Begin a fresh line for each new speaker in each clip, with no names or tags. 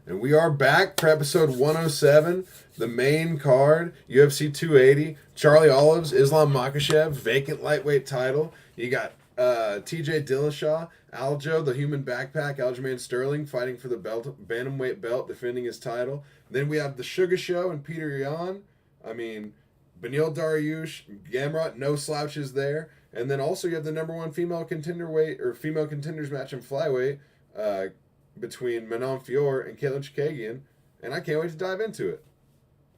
And we are back for episode 107, the main card, UFC 280. Charlie Olives, Islam Makhachev, vacant lightweight title. You got TJ Dillashaw, Aljo, the human backpack, Aljamain Sterling fighting for the belt, bantamweight belt, defending his title. Then we have the Sugar Show and Petr Yan. I mean, Beneil Dariush, Gamrot, no slouches there. And then also you have the number one female contenders match in flyweight. Between Manon Fior and Caitlin Chikagian, and I can't wait to dive into it.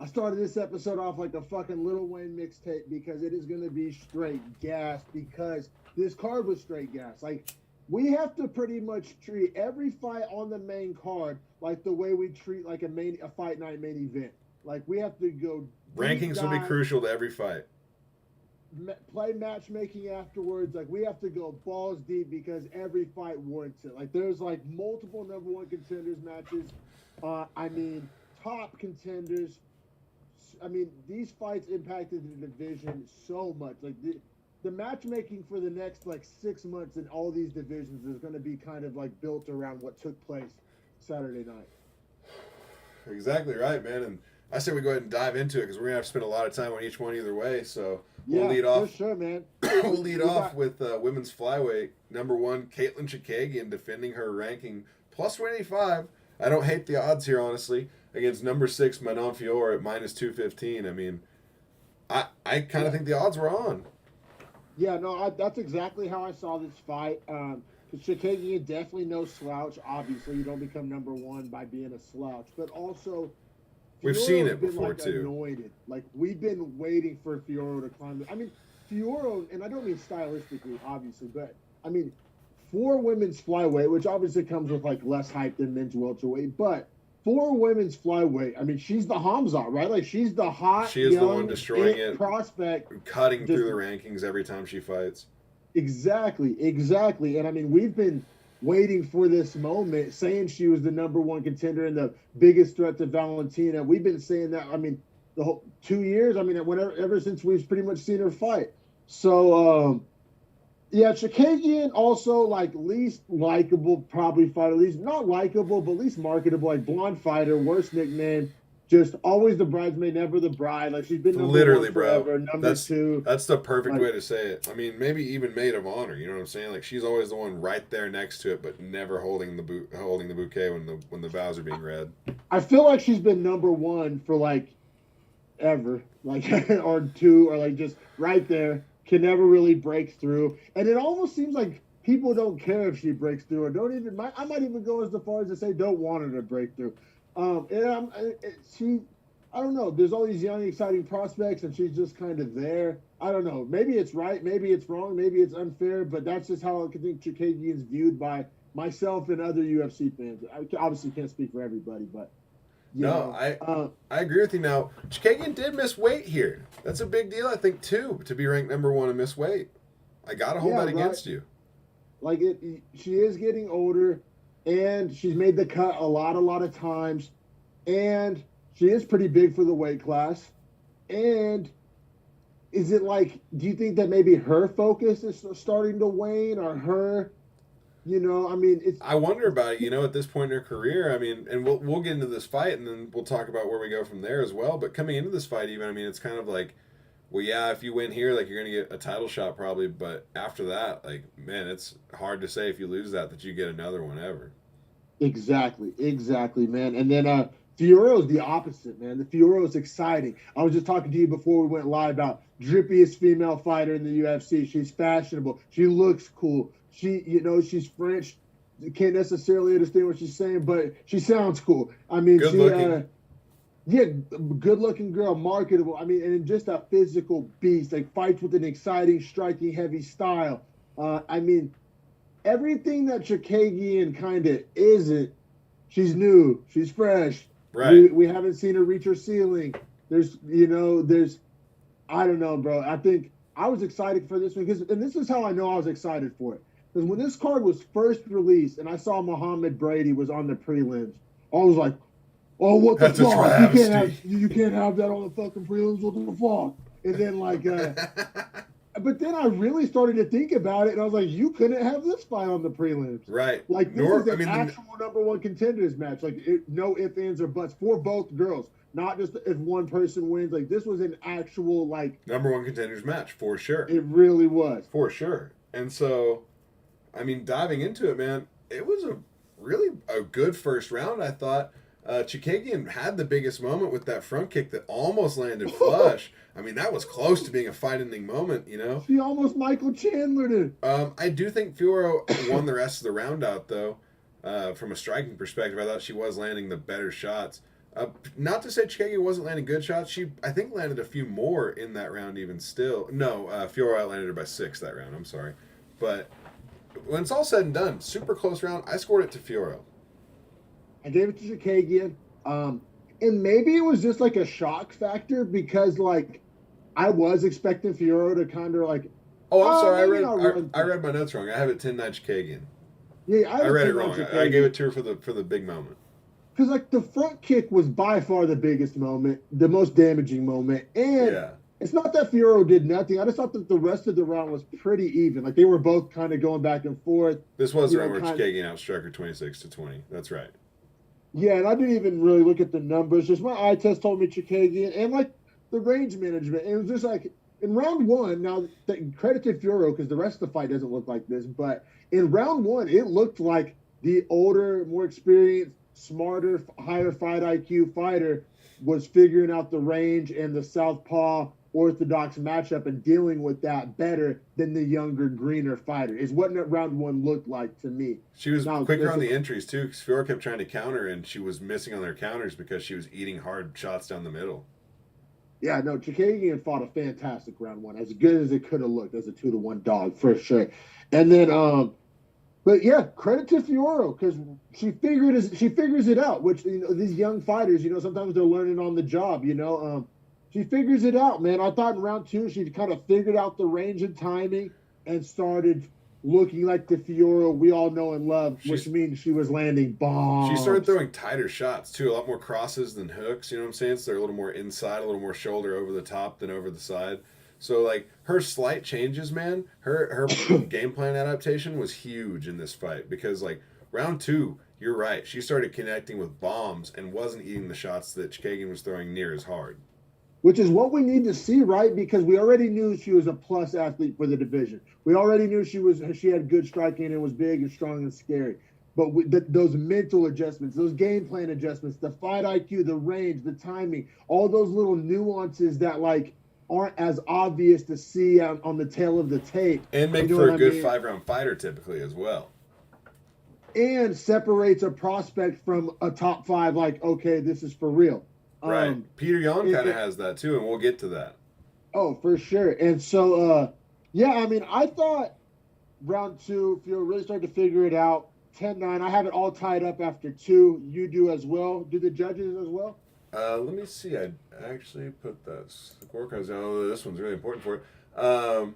I started this episode off like a fucking Lil Wayne mixtape because it is going to be straight gas because this card was straight gas. Like, we have to pretty much treat every fight on the main card like the way we treat like a fight night main event. Like, we have to go
rankings will be crucial to every fight.
Play matchmaking afterwards. Like, we have to go balls deep because every fight warrants it. Like, there's like multiple number one contenders matches. Top contenders. I mean, these fights impacted the division so much. Like, the matchmaking for the next like 6 months in all these divisions is going to be kind of like built around what took place Saturday night.
Exactly right, man. And I say we go ahead and dive into it because we're gonna have to spend a lot of time on each one either way. So we'll lead off.
For sure, man.
We'll lead off with women's flyweight. Number one, Caitlin Chikagian defending her ranking plus 185. I don't hate the odds here, honestly, against number 6 Manon Fior at minus 215. I mean, I kind of think the odds were on.
Yeah, no, that's exactly how I saw this fight. Chikagian definitely no slouch. Obviously, you don't become number one by being a slouch, but also.
We've seen it before, too.
Anointed. Like, we've been waiting for Fiorot to climb. I mean, Fiorot, and I don't mean stylistically, obviously, but, I mean, for women's flyweight, which obviously comes with, like, less hype than men's welterweight, but for women's flyweight, I mean, she's the Hamza, right? Like, she's the hot,
she is the one destroying it,
prospect.
Cutting through the rankings every time she fights.
Exactly. And, I mean, we've been waiting for this moment, saying she was the number one contender and the biggest threat to Valentina. We've been saying that, I mean, the whole 2 years, I mean, ever since we've pretty much seen her fight. So, Chikagian also, like, least likable probably fighter, least not likable, but least marketable, like, blonde fighter, worst nickname. Just always the bridesmaid, never the bride. Like, she's been
literally,
forever,
bro.
Number two.
That's the perfect way to say it. I mean, maybe even maid of honor. You know what I'm saying? Like, she's always the one right there next to it, but never holding the bouquet when the vows are being read.
I feel like she's been number one for like ever, like or two, or like just right there. Can never really break through, and it almost seems like people don't care if she breaks through, or don't even. I might even go as far as to say don't want her to break through. I don't know. There's all these young, exciting prospects, and she's just kind of there. I don't know. Maybe it's right. Maybe it's wrong. Maybe it's unfair. But that's just how I think Chikagian's viewed by myself and other UFC fans. I obviously can't speak for everybody, but
I agree with you. Now, Chikagian did miss weight here. That's a big deal, I think, too, to be ranked number one and miss weight. I gotta hold that against you.
Like she is getting older. And she's made the cut a lot of times. And she is pretty big for the weight class. And is it like, do you think that maybe her focus is starting to wane, or her, I mean,
I wonder about it, at this point in her career. I mean, and we'll get into this fight, and then we'll talk about where we go from there as well. But coming into this fight even, I mean, it's kind of like, well, yeah, if you win here, like, you're going to get a title shot probably. But after that, like, man, it's hard to say if you lose that you get another one ever.
Exactly, man. And then Fiorot's the opposite, man. The Fiorot's exciting. I was just talking to you before we went live about drippiest female fighter in the UFC. She's fashionable. She looks cool. She's French. You can't necessarily understand what she's saying, but she sounds cool. I mean,
good looking.
Good-looking girl, marketable. I mean, and just a physical beast. Like, fights with an exciting, striking, heavy style. I mean, everything that Chikagian kind of isn't. She's new. She's fresh.
Right.
We haven't seen her reach her ceiling. There's, I don't know, bro. I think I was excited for this one and this is how I know I was excited for it. Because when this card was first released and I saw Muhammad Brady was on the prelims, I was like, oh, what the fuck? You can't have that on the fucking prelims. What the fuck? And then, like, But then I really started to think about it, and I was like, you couldn't have this fight on the prelims.
Right.
Like, this is an actual number one contenders match. Like, no ifs, ands, or buts for both girls. Not just if one person wins. Like, this was an actual, like...
number one contenders match, for sure.
It really was.
For sure. And so, I mean, diving into it, man, it was really a good first round, I thought. Chikagian had the biggest moment with that front kick that almost landed flush. I mean, that was close to being a fight-ending moment, you know?
She almost Michael Chandlered it.
I do think Fiorot won the rest of the round out, though. From a striking perspective, I thought she was landing the better shots. Not to say Chikagian wasn't landing good shots. She, I think, landed a few more in that round even still. No, Fiorot landed her by 6 that round. I'm sorry. But when it's all said and done, super close round. I scored it to Fiorot.
I gave it to Chikagian. And maybe it was just like a shock factor because, like, I was expecting Fiorot to kind of like...
Oh, I'm sorry. I read my notes wrong. I have it 10-9 Chikagian.
Yeah,
I read it wrong. I gave it to her for the big moment.
Because, like, the front kick was by far the biggest moment, the most damaging moment. And it's not that Fiorot did nothing. I just thought that the rest of the round was pretty even. Like, they were both kind of going back and forth.
This was the round where Chikagian outstruck her 26-20. That's right.
Yeah, and I didn't even really look at the numbers. Just my eye test told me Chikagian. And, like, the range management. It was just like, in round one, now, credit to Fiorot, because the rest of the fight doesn't look like this, but in round one, it looked like the older, more experienced, smarter, higher fight IQ fighter was figuring out the range and the southpaw orthodox matchup and dealing with that better than the younger, greener fighter. Is what round one looked like to me.
She was quicker on the entries too, because Fiorot kept trying to counter and she was missing on their counters because she was eating hard shots down the middle.
Yeah, no, Chikagian fought a fantastic round one, as good as it could have looked as a 2-1 dog for sure. And then, but yeah, credit to Fiorot because she figures it out. Which, you know, these young fighters, you know, sometimes they're learning on the job. You know, she figures it out, man. I thought in round two she kind of figured out the range and timing and started looking like the Fiorot we all know and love, which means she was landing bombs.
She started throwing tighter shots, too. A lot more crosses than hooks, you know what I'm saying? So they're a little more inside, a little more shoulder over the top than over the side. So, like, her slight changes, man, her game plan adaptation was huge in this fight because, like, round two, you're right. She started connecting with bombs and wasn't eating the shots that Chikagian was throwing near as hard.
Which is what we need to see, right? Because we already knew she was a plus athlete for the division. We already knew she had good striking and was big and strong and scary. But those mental adjustments, those game plan adjustments, the fight IQ, the range, the timing, all those little nuances that, like, aren't as obvious to see on the tail of the tape.
And make for a good 5-round fighter typically as well.
And separates a prospect from a top 5, like, okay, this is for real.
Right. Petr Yan kind of has that too, and we'll get to that.
Oh, for sure. And so, yeah, I mean, I thought round two, Fiorot really started to figure it out. 10-9. I have it all tied up after 2. You do as well. Do the judges as well?
Let me see. I actually put that scorecards down. Oh, this one's really important for it.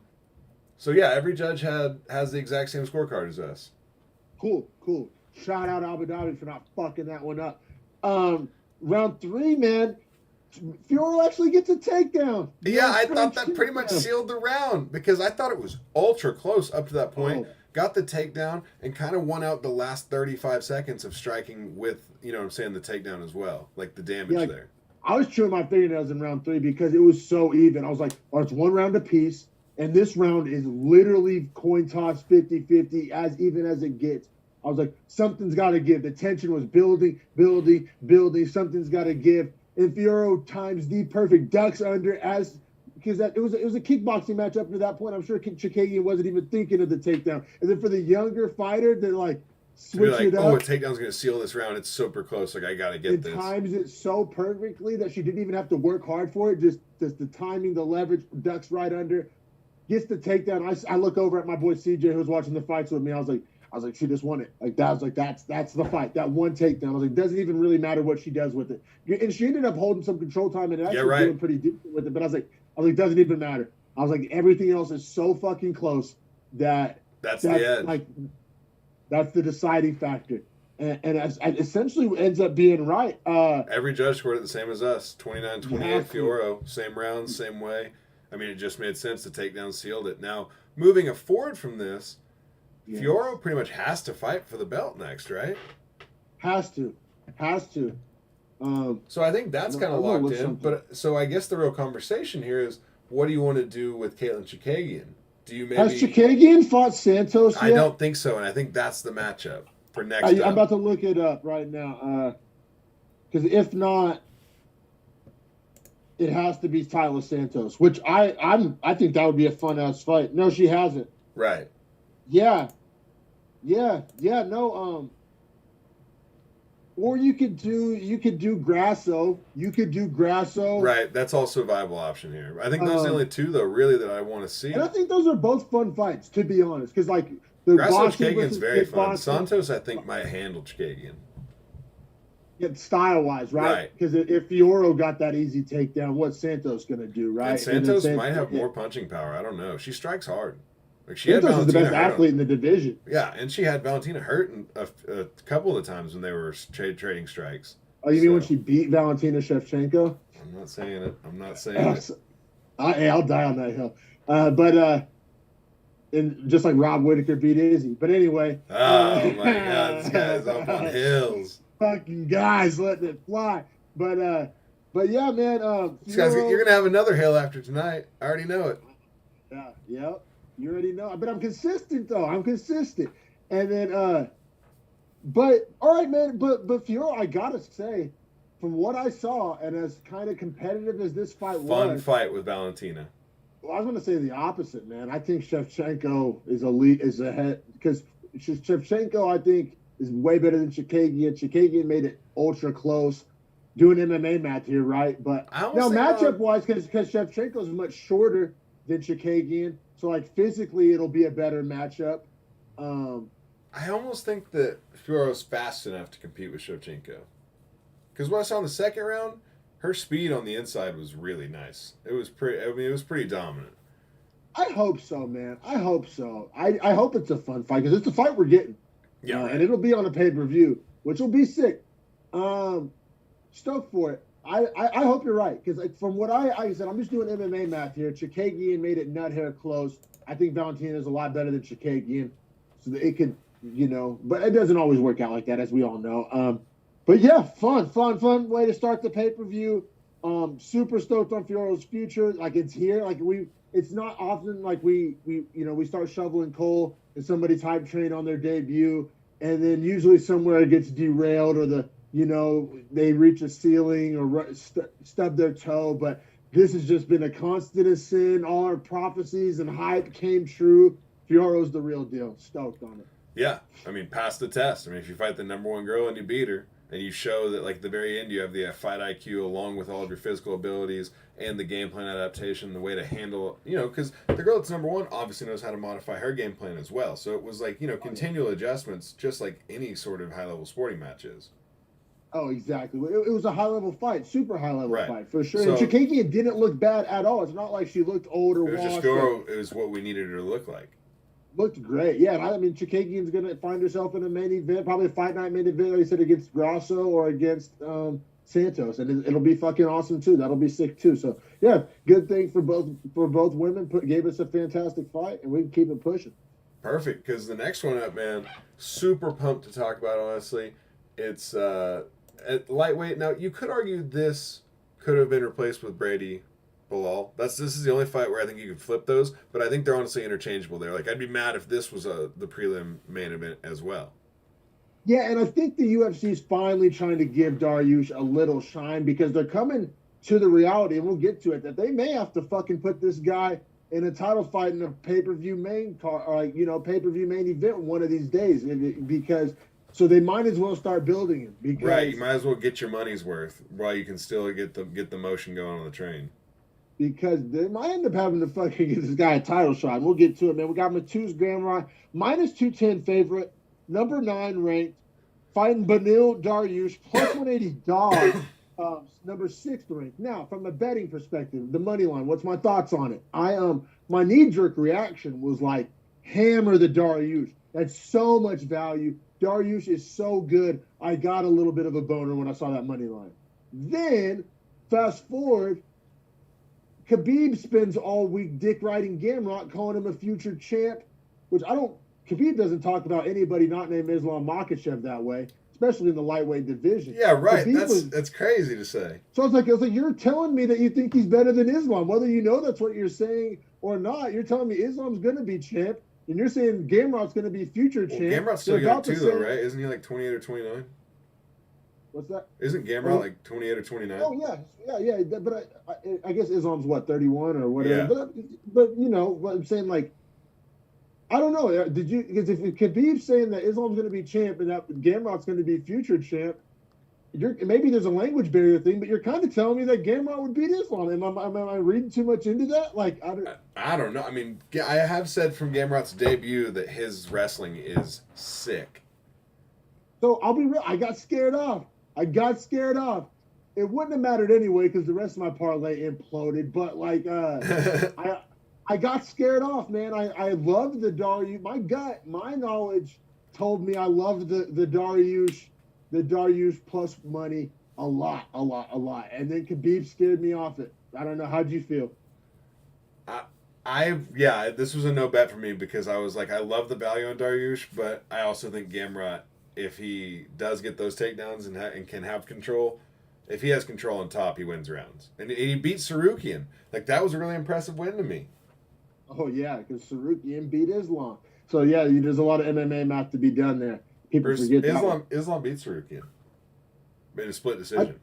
So, yeah, every judge has the exact same scorecard as us.
Cool. Shout out Abu Dhabi for not fucking that one up. Round 3, man, Fiorot actually gets a takedown.
Yeah, I thought that pretty much sealed the round because I thought it was ultra close up to that point. Oh. Got the takedown and kind of won out the last 35 seconds of striking with, you know what I'm saying, the takedown as well. Like the damage there.
I was chewing my fingernails in round 3 because it was so even. I was like, oh, it's 1 round apiece, and this round is literally coin toss 50-50, as even as it gets. I was like, something's got to give. The tension was building. Something's got to give. And Fiorot times the perfect ducks under because it was a kickboxing match up to that point. I'm sure Chikagian wasn't even thinking of the takedown. And then for the younger fighter to like switch it up.
Oh, a takedown's going to seal this round. It's super close. Like, I got to get this.
It times it so perfectly that she didn't even have to work hard for it. Just the timing, the leverage, ducks right under, gets the takedown. I look over at my boy CJ who's watching the fights with me. I was like, she just won it. Like, that's the fight. That one takedown. I was like, doesn't even really matter what she does with it. And she ended up holding some control time and actually doing pretty decent with it. But I was like, doesn't even matter. I was like, everything else is so fucking close that's the edge. Like, that's the deciding factor. And essentially ends up being right.
Every judge scored it the same as us. 29-28 Fiorot. Same rounds, same way. I mean, it just made sense. The takedown sealed it. Now, moving forward from this, Fiorot pretty much has to fight for the belt next, right?
Has to.
So I think that's kind of locked in. But so I guess the real conversation here is, what do you want to do with Caitlin Chikagian? Do you maybe
has Chikagian fought Santos yet?
I don't think so, and I think that's the matchup for next.
I'm about to look it up right now, because if not, it has to be Tyler Santos, which I think that would be a fun ass fight. No, she hasn't.
Right.
Yeah. No. Or you could do Grasso.
Right. That's also a viable option here. I think those are the only two, though, really, that I want to see.
And I think those are both fun fights, to be honest, because like
Grasso Chikagian's very fun. Santos, I think, might handle Chikagian.
Yeah, style-wise, right? Because if Fiorot got that easy takedown, what's Santos going to do, right?
And Santos might have more punching power. I don't know. She strikes hard. Like
Santos is the best athlete in the division.
Yeah, and she had Valentina hurt a couple of the times when they were trading strikes.
Oh, you mean when she beat Valentina Shevchenko?
I'm not saying it.
I'll die on that hill. And just like Rob Whittaker beat Izzy. But anyway.
Oh, my God. This guy's up on hills.
Fucking guys letting it fly. But yeah, man.
You're gonna have another hill after tonight. I already know it.
Yeah, yep. You already know. But I'm consistent though. And then but all right, man. But Fiorot, I gotta say, from what I saw, and as kind of competitive as this fight was,
fun fight with Valentina.
Well, I was gonna say the opposite, man. I think Shevchenko is ahead because Shevchenko, I think, is way better than Chikagian. Chikagian made it ultra close. Do an MMA match here, right? But no, matchup-wise, because Shevchenko is much shorter than Chikagian, so like physically it'll be a better matchup.
I almost think that Fiorot's fast enough to compete with Shevchenko. Because what I saw in the second round, her speed on the inside was really nice. It was pretty dominant.
I hope so, man. I hope so. I hope it's a fun fight because it's a fight we're getting.
Yeah,
and it'll be on a pay-per-view, which will be sick. Stoked for it. I hope you're right because from what I said, I'm just doing MMA math here. Chikagian made it nut hair close. I think Valentina is a lot better than Chikagian, so that it could, but it doesn't always work out like that, as we all know. But yeah, fun way to start the pay-per-view. Super stoked on Fiorot's future. Like it's here. Like it's not often like we start shoveling coal and somebody's hype train on their debut, and then usually somewhere it gets derailed or they reach a ceiling or stub their toe. But this has just been a constant ascent. All our prophecies and hype came true. Fiorot's the real deal. Stoked on it.
Yeah, I mean, pass the test. I mean, if you fight the number one girl and you beat her, and you show that, like, at the very end, you have the fight IQ along with all of your physical abilities and the game plan adaptation, the way to handle, because the girl that's number one obviously knows how to modify her game plan as well. So it was like, continual adjustments, just like any sort of high-level sporting match is.
Oh, exactly. It was a high-level fight, super high-level fight, for sure.
So,
and Chikagian didn't look bad at all. It's not like she looked old or washed.
It was what we needed her to look like.
Looked great. Yeah, I mean, Chikagian's going to find herself in a main event, probably a fight night main event, like I said, against Grasso or against Santos. And it'll be fucking awesome, too. That'll be sick, too. So, yeah, good thing for both women. Gave us a fantastic fight, and we can keep it pushing.
Perfect, because the next one up, man, super pumped to talk about, honestly. It's at lightweight. Now, you could argue this could have been replaced with Brady Bilal. This is the only fight where I think you could flip those, but I think they're honestly interchangeable there. Like, I'd be mad if this was the prelim main event as well.
Yeah, and I think the UFC is finally trying to give Dariush a little shine because they're coming to the reality, and we'll get to it, that they may have to fucking put this guy in a title fight in a pay-per-view main pay-per-view main event one of these days, because so they might as well start building him. Because,
right, you might as well get your money's worth while you can still get the motion going on the train.
Because they might end up having to fucking get this guy a title shot. And we'll get to it, man. We got Mateusz Gamrot, minus 210 favorite, number 9 ranked, fighting Beneil Dariush, plus 180 dogs, number 6 ranked. Now, from a betting perspective, the money line, what's my thoughts on it? My knee-jerk reaction was like, hammer the Dariush. That's so much value. Dariush is so good. I got a little bit of a boner when I saw that money line. Then, fast forward, Khabib spends all week dick riding Gamrot, calling him a future champ, which Khabib doesn't talk about anybody not named Islam Makhachev that way, especially in the lightweight division.
Yeah, right.
Khabib
That's crazy to say.
So I was like, you're telling me that you think he's better than Islam, whether you know that's what you're saying or not. You're telling me Islam's going to be champ, and you're saying Gamrot's going to be future champ.
Gamrot's still young too, though, right? Isn't he like 28 or 29?
What's that?
Isn't Gamrot like 28 or 29?
Oh yeah. But I guess Islam's what, 31 or whatever.
Yeah.
But you know what I'm saying, like, I don't know. Because if Khabib's saying that Islam's going to be champ and that Gamrot's going to be future champ, maybe there's a language barrier thing, but you're kind of telling me that Gamrot would beat Islam. Am I reading too much into that? Like,
I don't know. I mean, I have said from Gamrot's debut that his wrestling is sick.
So I'll be real. I got scared off. It wouldn't have mattered anyway because the rest of my parlay imploded. But like, I got scared off, man. I loved the Dariush. My knowledge told me I loved the Dariush plus money a lot. And then Khabib scared me off it. I don't know. How'd you feel?
This was a no bet for me because I was like, I love the value on Dariush, but I also think Gamrot, if he does get those takedowns and can have control, if he has control on top, he wins rounds. And he beat Sarukian. Like, that was a really impressive win to me.
Oh, yeah, because Sarukian beat Islam. So, yeah, there's a lot of MMA math to be done there. People forget that.
Islam beat Sarukian in a split decision.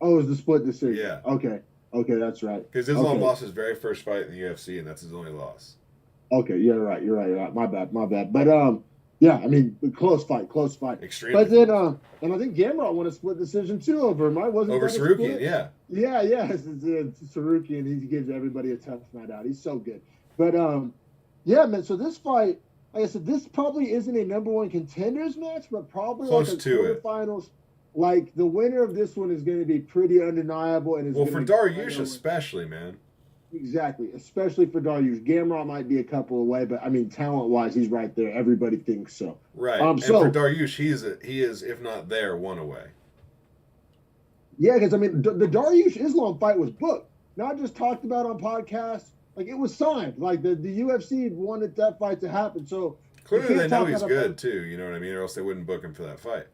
It was the split decision.
Yeah.
Okay, that's right.
Because Islam lost his very first fight in the UFC, and that's his only loss.
Okay, you're right. My bad. But, yeah, I mean, close fight.
Extremely.
But then, and I think Gamrot won a split decision too over him, right? Wasn't
over Sarukian? Yeah.
Yeah. It's Sarukian. He gives everybody a tough night out. He's so good. But yeah, man. So this fight, like I said, this probably isn't a number one contenders match, but probably
close
like a
to it.
Quarterfinals. Like the winner of this one is going to be pretty undeniable, and
for Dariush especially, man.
Exactly, especially for Dariush. Gamrot might be a couple away, but I mean, talent-wise, he's right there. Everybody thinks so.
Right. And for Dariush, he is, if not there, one away.
Yeah, because I mean, the Dariush Islam fight was booked, not just talked about on podcasts. Like, it was signed. Like the UFC wanted that fight to happen. So
clearly, they know he's good too. You know what I mean? Or else they wouldn't book him for that fight.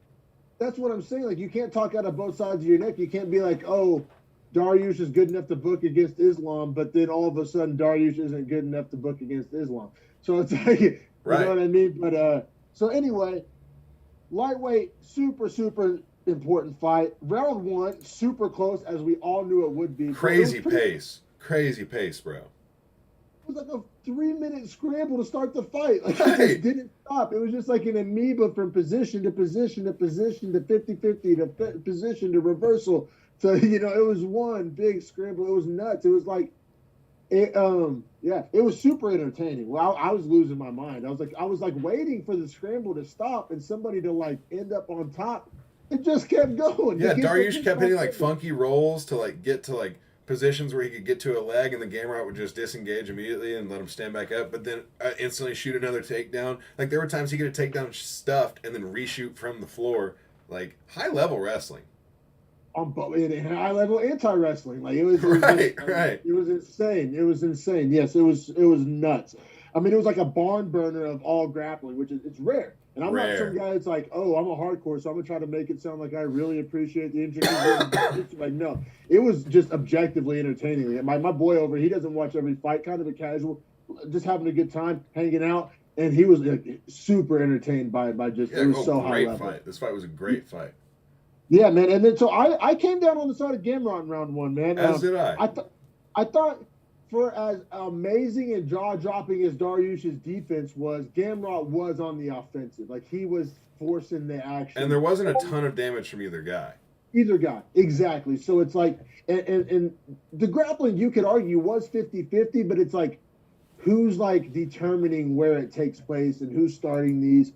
That's what I'm saying. Like, you can't talk out of both sides of your neck. You can't be like, oh, Dariush is good enough to book against Islam, but then all of a sudden Dariush isn't good enough to book against Islam. So it's like, you know what I mean? But so anyway, lightweight, super important fight. Round one, super close, as we all knew it would be.
Crazy pace, bro.
It was like a 3-minute scramble to start the fight. Like, it just didn't stop. It was just like an amoeba from position to position to position to 50-50 to position to reversal. So, you know, it was one big scramble. It was nuts. It was like, it was super entertaining. Well, I was losing my mind. I was like waiting for the scramble to stop and somebody to like end up on top. It just kept going.
Yeah, Dariush kept hitting like funky rolls to like get to like positions where he could get to a leg, and the Gamrot would just disengage immediately and let him stand back up, but then instantly shoot another takedown. Like, there were times he could take down stuffed and then reshoot from the floor. Like, high level wrestling.
On high level anti-wrestling. Like, it was
right.
It was insane. Yes, it was nuts. I mean, it was like a barn burner of all grappling, which is, it's rare. And I'm not some guy that's like, oh, I'm a hardcore, so I'm gonna try to make it sound like I really appreciate the intricacies. Like, no, it was just objectively entertaining. My boy over, he doesn't watch every fight, kind of a casual, just having a good time, hanging out, and he was super entertained by just it was so high level.
Fight. This fight was a great fight.
Yeah, man. And then so I came down on the side of Gamrot in round one, man.
As did I.
I thought, for as amazing and jaw-dropping as Dariush's defense was, Gamrot was on the offensive. Like, he was forcing the action.
And there wasn't a ton of damage from either guy.
Exactly. So it's like, and the grappling, you could argue, was 50-50, but it's like, who's like determining where it takes place and who's starting these?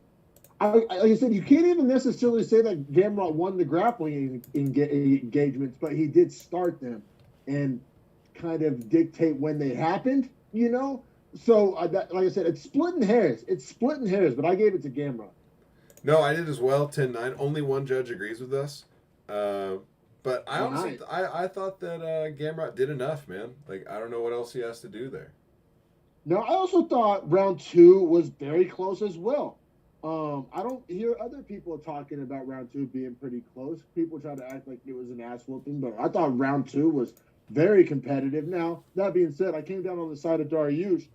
Like I said, you can't even necessarily say that Gamrot won the grappling engagements, but he did start them and kind of dictate when they happened, you know? So, like I said, it's splitting hairs, but I gave it to Gamrot.
No, I did as well, 10-9. Only one judge agrees with us. But I honestly,
Nice.
I thought that Gamrot did enough, man. Like, I don't know what else he has to do there.
Now, I also thought round two was very close as well. I don't hear other people talking about round two being pretty close. People try to act like it was an ass whooping, but I thought round two was very competitive. Now, that being said, I came down on the side of Dariush.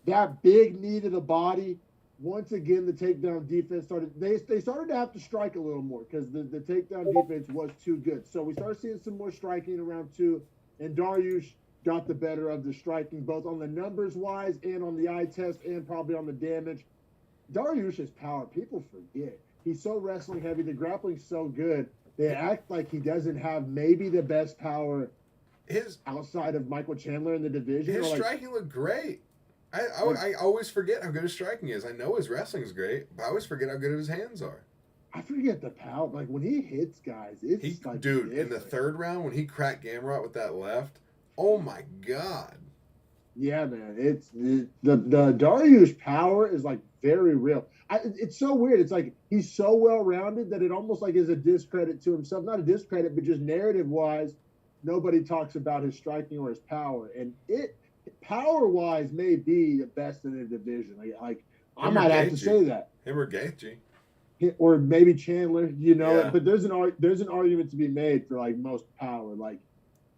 That big knee to the body. Once again, the takedown defense started. They started to have to strike a little more because the takedown defense was too good. So we started seeing some more striking in round two, and Dariush got the better of the striking, both on the numbers wise and on the eye test, and probably on the damage. Dariush's power, people forget. He's so wrestling heavy. The grappling's so good. They act like he doesn't have maybe the best power outside of Michael Chandler in the division.
His striking looked great. I always forget how good his striking is. I know his wrestling is great, but I always forget how good his hands are.
I forget the power. Like when he hits guys, it's like
dude,
different.
in the third round when he cracked Gamrot with that left, oh my god.
Yeah, man, it's the Dariush power is like very real. It's so weird. It's like he's so well rounded that it almost like is a discredit to himself. Not a discredit, but just narrative wise, nobody talks about his striking or his power, and it power wise may be the best in the division. Like I might have to say that.
Him or Gaethje.
Or maybe Chandler,
Yeah.
but there's an argument to be made for like most power. Like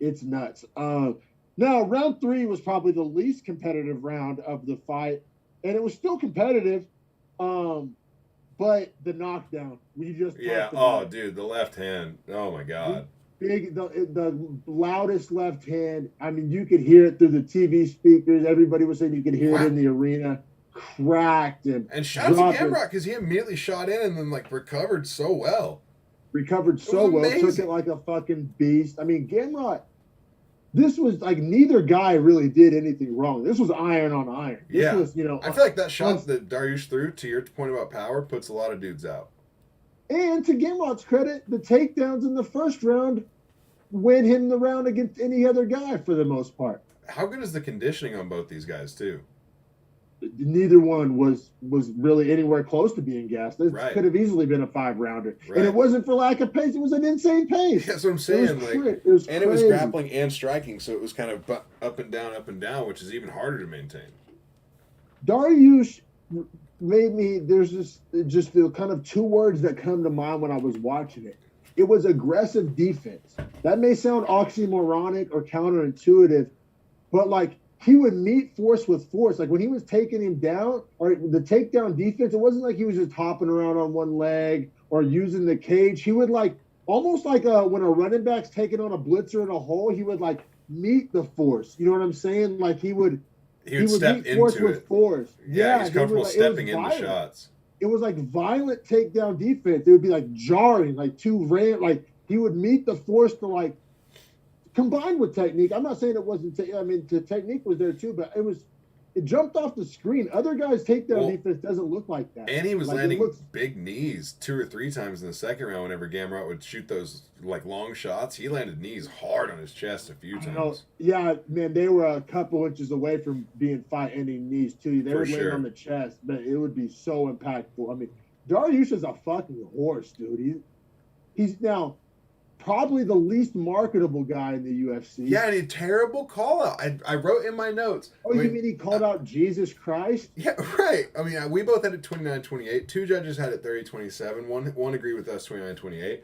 it's nuts. Now round three was probably the least competitive round of the fight, and it was still competitive. But the knockdown, we just
dude, the left hand. Oh my god.
The loudest left hand. I mean, you could hear it through the TV speakers. Everybody was saying you could hear it in the arena. Cracked
and shout out to Gamrot because he immediately shot in and then like recovered so well.
Took it like a fucking beast. I mean, Gamrot. This was like neither guy really did anything wrong. This was iron on iron. This was,
I feel like that shot that Dariush threw, to your point about power, puts a lot of dudes out.
And to Gamrot's credit, the takedowns in the first round win him the round against any other guy for the most part.
How good is the conditioning on both these guys too?
Neither one was really anywhere close to being gassed. This could have easily been a 5-rounder. Right. And it wasn't for lack of pace. It was an insane pace.
That's what I'm saying.
It was
it was grappling and striking, so it was kind of up and down, which is even harder to maintain.
Dariush made me, there's just the kind of two words that come to mind when I was watching it. It was aggressive defense. That may sound oxymoronic or counterintuitive, but like, he would meet force with force. Like when he was taking him down, or the takedown defense, it wasn't like he was just hopping around on one leg or using the cage. He would like, almost like when a running back's taking on a blitzer in a hole, he would like meet the force. You know what I'm saying? Like he would
step
meet force
into
with
it.
force.
Yeah, he's comfortable stepping into shots.
It was like violent takedown defense. It would be like jarring, like like he would meet the force to like, combined with technique. I'm not saying it wasn't. The technique was there too, but it jumped off the screen. Other guys' takedown defense doesn't look like that.
And he was landing big knees 2 or 3 times in the second round. Whenever Gamrot would shoot those like long shots, he landed knees hard on his chest a few times.
Yeah, man, they were a couple inches away from being fight-ending knees too. They would land on the chest, but it would be so impactful. I mean, Dariush is a fucking horse, dude. He's now probably the least marketable guy in the UFC.
Yeah, and a terrible call out. I wrote in my notes.
You mean he called out Jesus Christ?
Yeah, right. I mean, we both had it 29-28. 2 judges had it 30-27. One agreed with us 29-28.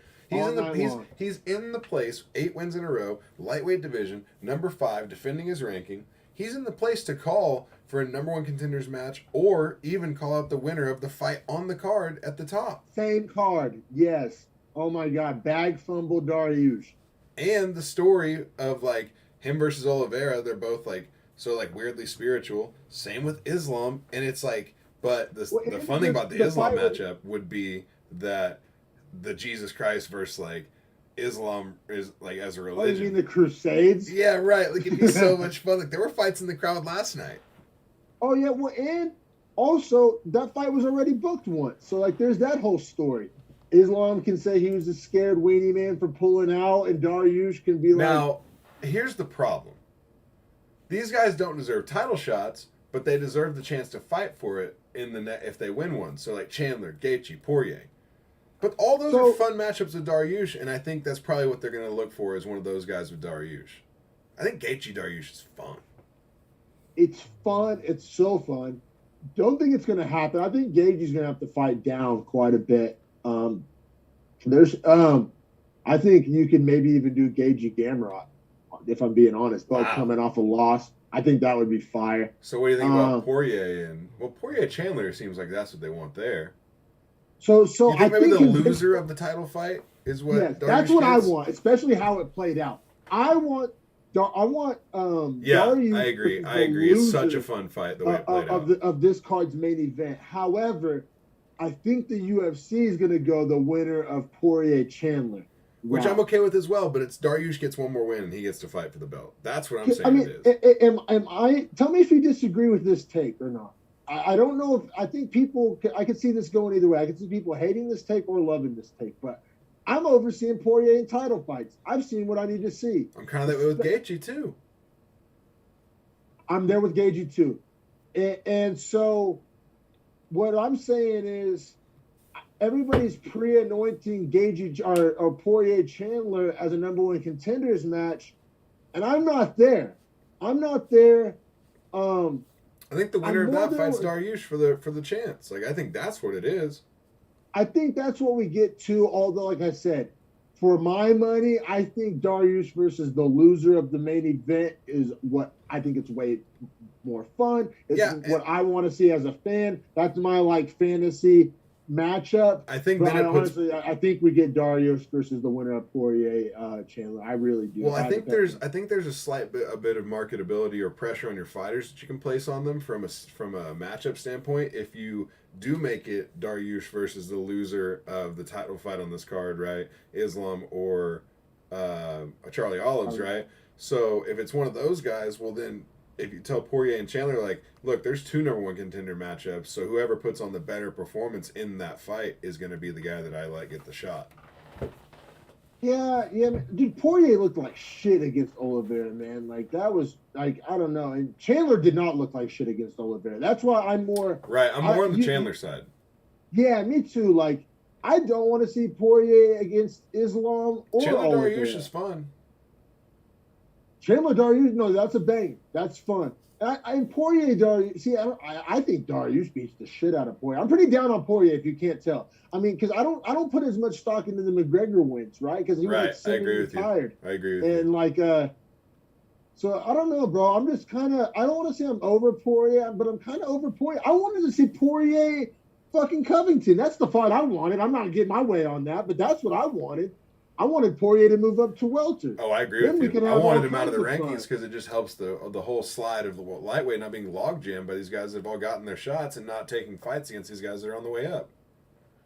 He's in the place, 8 wins in a row, lightweight division, number 5, defending his ranking. He's in the place to call for a number 1 contenders match or even call out the winner of the fight on the card at the top.
Same card, yes. Oh my God, bag fumble Dariush.
And the story of like him versus Oliveira, they're both like so like weirdly spiritual. Same with Islam, and it's like, but the fun thing about the Islam matchup would be that the Jesus Christ versus like Islam is like as a religion.
Oh, you mean the Crusades?
Yeah, right. Like it'd be so much fun. Like there were fights in the crowd last night.
Oh yeah, well, and also that fight was already booked once, so like there's that whole story. Islam can say he was a scared weenie man for pulling out, and Dariush can be like...
Now, here's the problem. These guys don't deserve title shots, but they deserve the chance to fight for it in the net if they win one. So like Chandler, Gaethje, Poirier. But all those are fun matchups with Dariush, and I think that's probably what they're going to look for is one of those guys with Dariush. I think Gaethje Dariush is fun.
It's fun. It's so fun. Don't think it's going to happen. I think Gaethje's going to have to fight down quite a bit. I think you can maybe even do Gaethje Gamrot, if I'm being honest. But coming off a loss, I think that would be fire.
So what do you think about Poirier? Poirier Chandler seems like that's what they want there.
So
you think maybe the loser of the title fight is what?
Yes, that's what I want, especially how it played out. I want. Dariush,
I agree. It's such a fun fight the way it played out.
Of this card's main event. However, I think the UFC is going to go the winner of Poirier Chandler.
Which I'm okay with as well, but it's Dariush gets one more win and he gets to fight for the belt. That's what I'm saying it is.
Tell me if you disagree with this take or not. I don't know if, I think I could see this going either way. I could see people hating this take or loving this take, but I'm overseeing Poirier in title fights. I've seen what I need to see.
I'm kind of that way with Gaethje too.
I'm there with Gaethje too. And so what I'm saying is everybody's pre-anointing Gaethje or Poirier Chandler as a number one contenders match, and I'm not there.
I think the winner of that fights Dariush for the chance. Like I think that's what it is.
I think that's what we get to. Although, like I said, for my money, I think Dariush versus the loser of the main event is what I think it's way more fun. It's what I want to see as a fan. That's my fantasy matchup.
I think
I think we get Dariush versus the winner of Poirier Chandler. I really do.
Well, I think there's a slight bit of marketability or pressure on your fighters that you can place on them from a matchup standpoint. If you do make it Dariush versus the loser of the title fight on this card, right? Islam or Charlie Olives, right? So if it's one of those guys, well then if you tell Poirier and Chandler, like, look, there's two number one contender matchups, so whoever puts on the better performance in that fight is going to be the guy that I get the shot.
Yeah, dude, Poirier looked like shit against Oliveira, man. That was I don't know. And Chandler did not look like shit against Oliveira. That's why I'm more
on the Chandler side.
Yeah, me too. I don't want to see Poirier against Islam or
Chandler
Oliveira.
Dariush is fun.
Chandler Dariush, no, that's a bang. That's fun. And Poirier Dariush, see, I think Dariush beats the shit out of Poirier. I'm pretty down on Poirier if you can't tell. I mean, because I don't put as much stock into the McGregor wins, right? Because he was
I agree with
tired.
I agree with you.
And so I don't know, bro. I'm just I don't want to say I'm over Poirier, but I'm kind of over Poirier. I wanted to see Poirier fucking Covington. That's the fight I wanted. I'm not getting my way on that, but that's what I wanted. I wanted Poirier to move up to welter.
Oh, I agree with you. I wanted him out of the rankings because it just helps the whole slide of the lightweight not being log jammed by these guys that have all gotten their shots and not taking fights against these guys that are on the way up.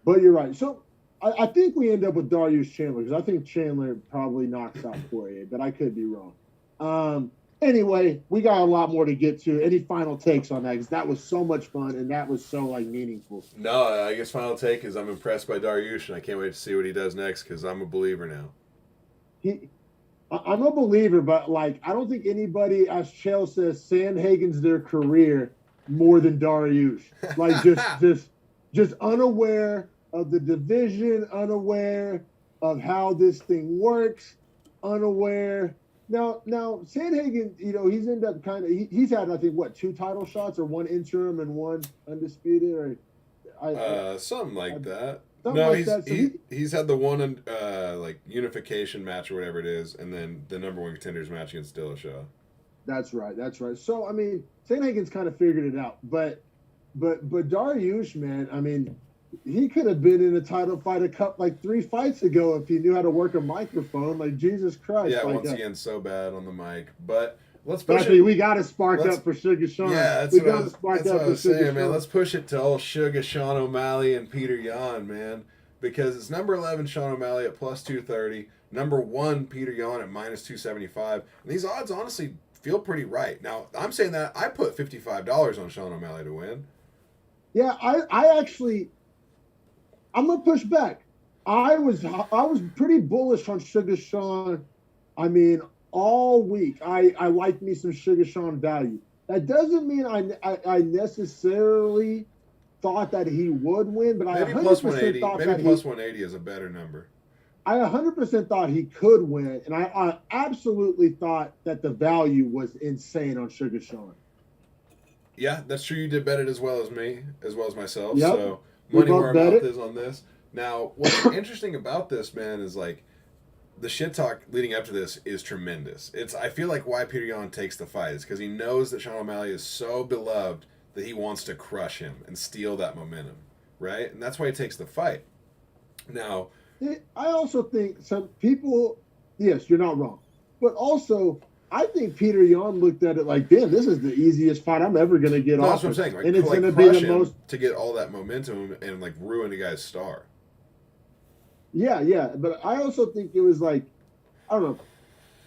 But you're right. So I think we end up with Dariush Chandler because I think Chandler probably knocks out Poirier, but I could be wrong. Anyway, we got a lot more to get to. Any final takes on that? Because that was so much fun and that was so meaningful.
No, I guess final take is I'm impressed by Dariush and I can't wait to see what he does next because I'm a believer now.
I'm a believer, but I don't think anybody, as Chael says, Sandhagen's their career more than Dariush. Just unaware of the division, unaware of how this thing works, unaware. Now Sandhagen, he's ended up he's had, I think, 2 title shots or 1 interim and 1 undisputed or
something like that. He's had the one unification match or whatever it is, and then the number one contenders match against Dillashaw.
That's right. So I mean, Sandhagen's kind of figured it out, but Dariush, man, I mean, he could have been in a title fight 3 fights ago if he knew how to work a microphone. Jesus Christ!
Yeah, once again, so bad on the mic, but. Let's push it.
We got to spark up for Sugar Sean.
Yeah, that's what I was saying, man. Let's push it to old Sugar Sean O'Malley and Petr Yan, man. Because it's number 11 Sean O'Malley at plus 230, number 1 Petr Yan at minus 275. And these odds honestly feel pretty right. Now, I'm saying that I put $55 on Sean O'Malley to win.
Yeah, I'm gonna push back. I was pretty bullish on Sugar Sean. I mean, all week, I like me some Sugar Sean value. That doesn't mean I necessarily thought that he would win, but
Maybe
I
plus
100%
180.
thought
Maybe
that
plus 180 is a better number.
I 100% thought he could win, and I absolutely thought that the value was insane on Sugar Sean.
Yeah, that's true. You did bet it as well as me, as well as myself.
Yep.
So
We
money
both
where our
bet
mouth
it.
is on this. Now, what's interesting about this, man, is like the shit talk leading up to this is tremendous. I feel like why Petr Yan takes the fight is because he knows that Sean O'Malley is so beloved that he wants to crush him and steal that momentum, right? And that's why he takes the fight. Now,
I also think some people, yes, you're not wrong, but also I think Petr Yan looked at it like, damn, this is the easiest fight I'm ever going to get
no,
off.
that's what I'm saying. Like,
and it's
like
going to be
crush
the
him
most
to get all that momentum and like ruin a guy's star.
Yeah, but I also think it was like, I don't know.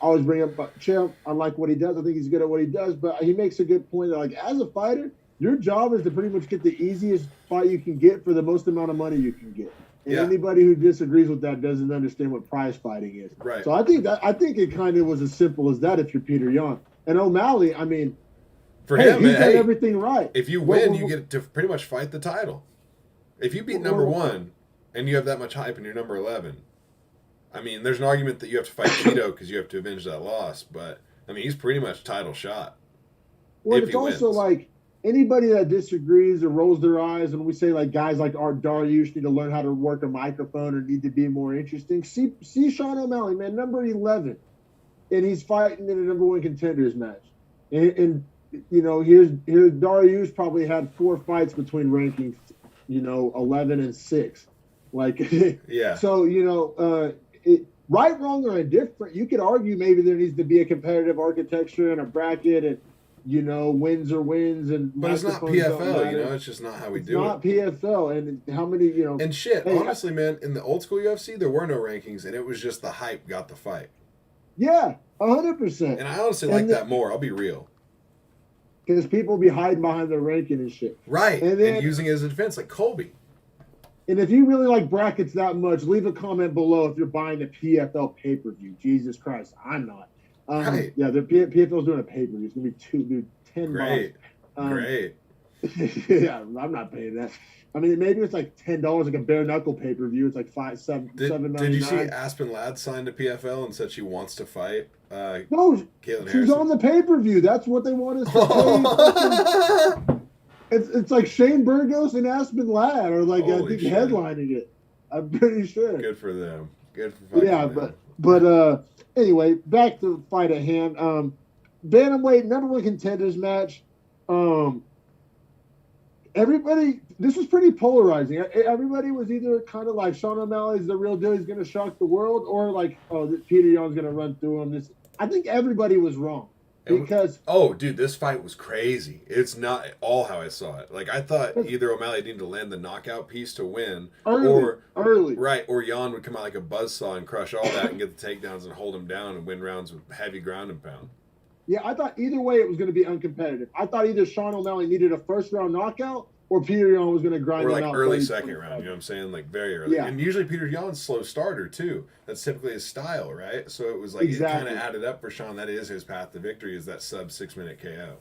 I always bring up Champ. I like what he does. I think he's good at what he does, but he makes a good point that, like, as a fighter, your job is to pretty much get the easiest fight you can get for the most amount of money you can get. And anybody who disagrees with that doesn't understand what prize fighting is.
Right.
So I think it kind of was as simple as that if you're Petr Yan. And O'Malley, I mean,
for him,
he's done everything right.
If you win, you get to pretty much fight the title. If you beat number one and you have that much hype and you're number 11, I mean, there's an argument that you have to fight Cheeto because you have to avenge that loss. But, I mean, he's pretty much title shot.
Well, it's also like anybody that disagrees or rolls their eyes when we say, like, guys like Art Dariush need to learn how to work a microphone or need to be more interesting. See Sean O'Malley, man, number 11. And he's fighting in a number 1 contenders match. And you know, here's Dariush probably had 4 fights between rankings, 11 and 6. Like,
yeah.
So, right, wrong, or indifferent, you could argue maybe there needs to be a competitive architecture and a bracket and, wins are wins.
But it's not PFL, it's just not how we do it.
It's not PFL. And how many,
And shit, honestly, man, in the old school UFC, there were no rankings, and it was just the hype got the fight.
Yeah, 100%.
And I honestly like that more. I'll be real.
Because people be hiding behind their ranking and shit.
Right, and using it as a defense, like Colby.
And if you really like brackets that much, leave a comment below if you're buying a PFL pay-per-view. Jesus Christ, I'm not.
Right.
Yeah, the PFL's doing a pay-per-view. It's going to be $10.
Great. Great.
Yeah, I'm not paying that. I mean, maybe it's like $10, like a bare knuckle pay-per-view. It's like $7.99.
Did you see Aspen Ladd signed to PFL and said she wants to fight?
No, she's on the pay-per-view. That's what they want us to pay. It's like Shane Burgos and Aspen Ladd are like, I think, headlining it. I'm pretty sure.
Good for them. Good for fighting them.
But anyway, back to the fight at hand. Bantamweight number 1 contenders match. Everybody, this was pretty polarizing. Everybody was either kind of like Sean O'Malley's the real deal, he's going to shock the world, or like, oh, Petr Yan's going to run through him. I think everybody was wrong. Because
dude, this fight was crazy. It's not at all how I saw it. Like, I thought either O'Malley needed to land the knockout piece to win,
early,
right, or Yan would come out like a buzzsaw and crush all that and get the takedowns and hold him down and win rounds with heavy ground and pound.
Yeah, I thought either way it was going to be uncompetitive. I thought either Sean O'Malley needed a first round knockout or Petr Yan was going to grind
him
out.
Or like early second round, you know what I'm saying? Like very early.
Yeah.
And usually Petr Yan's slow starter too. That's typically his style, right? So it was like it kind of added up for Sean. That is his path to victory, is that sub 6-minute KO.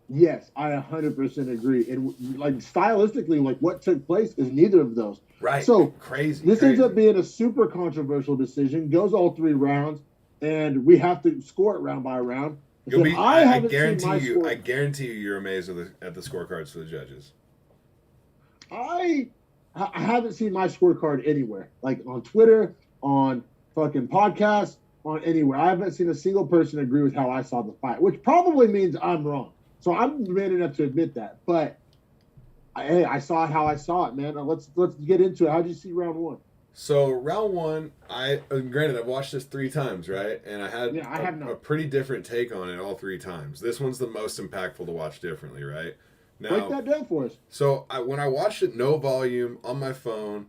Yes, I 100% agree. And like stylistically, like what took place is neither of those.
Right.
So
crazy.
This ends up being a super controversial decision. Goes all 3 rounds, and we have to score it round by round.
I guarantee you, you're amazed at the scorecards for the judges.
I haven't seen my scorecard anywhere, like on Twitter, on fucking podcasts, on anywhere. I haven't seen a single person agree with how I saw the fight, which probably means I'm wrong. So I'm man enough to admit that. But I saw it how I saw it, man. Let's get into it. How did you see round 1?
So round 1, granted I've watched this 3 times, right? And I had a pretty different take on it all 3 times. This one's the most impactful to watch differently, right? Now,
break that down for us.
So when I watched it, no volume on my phone,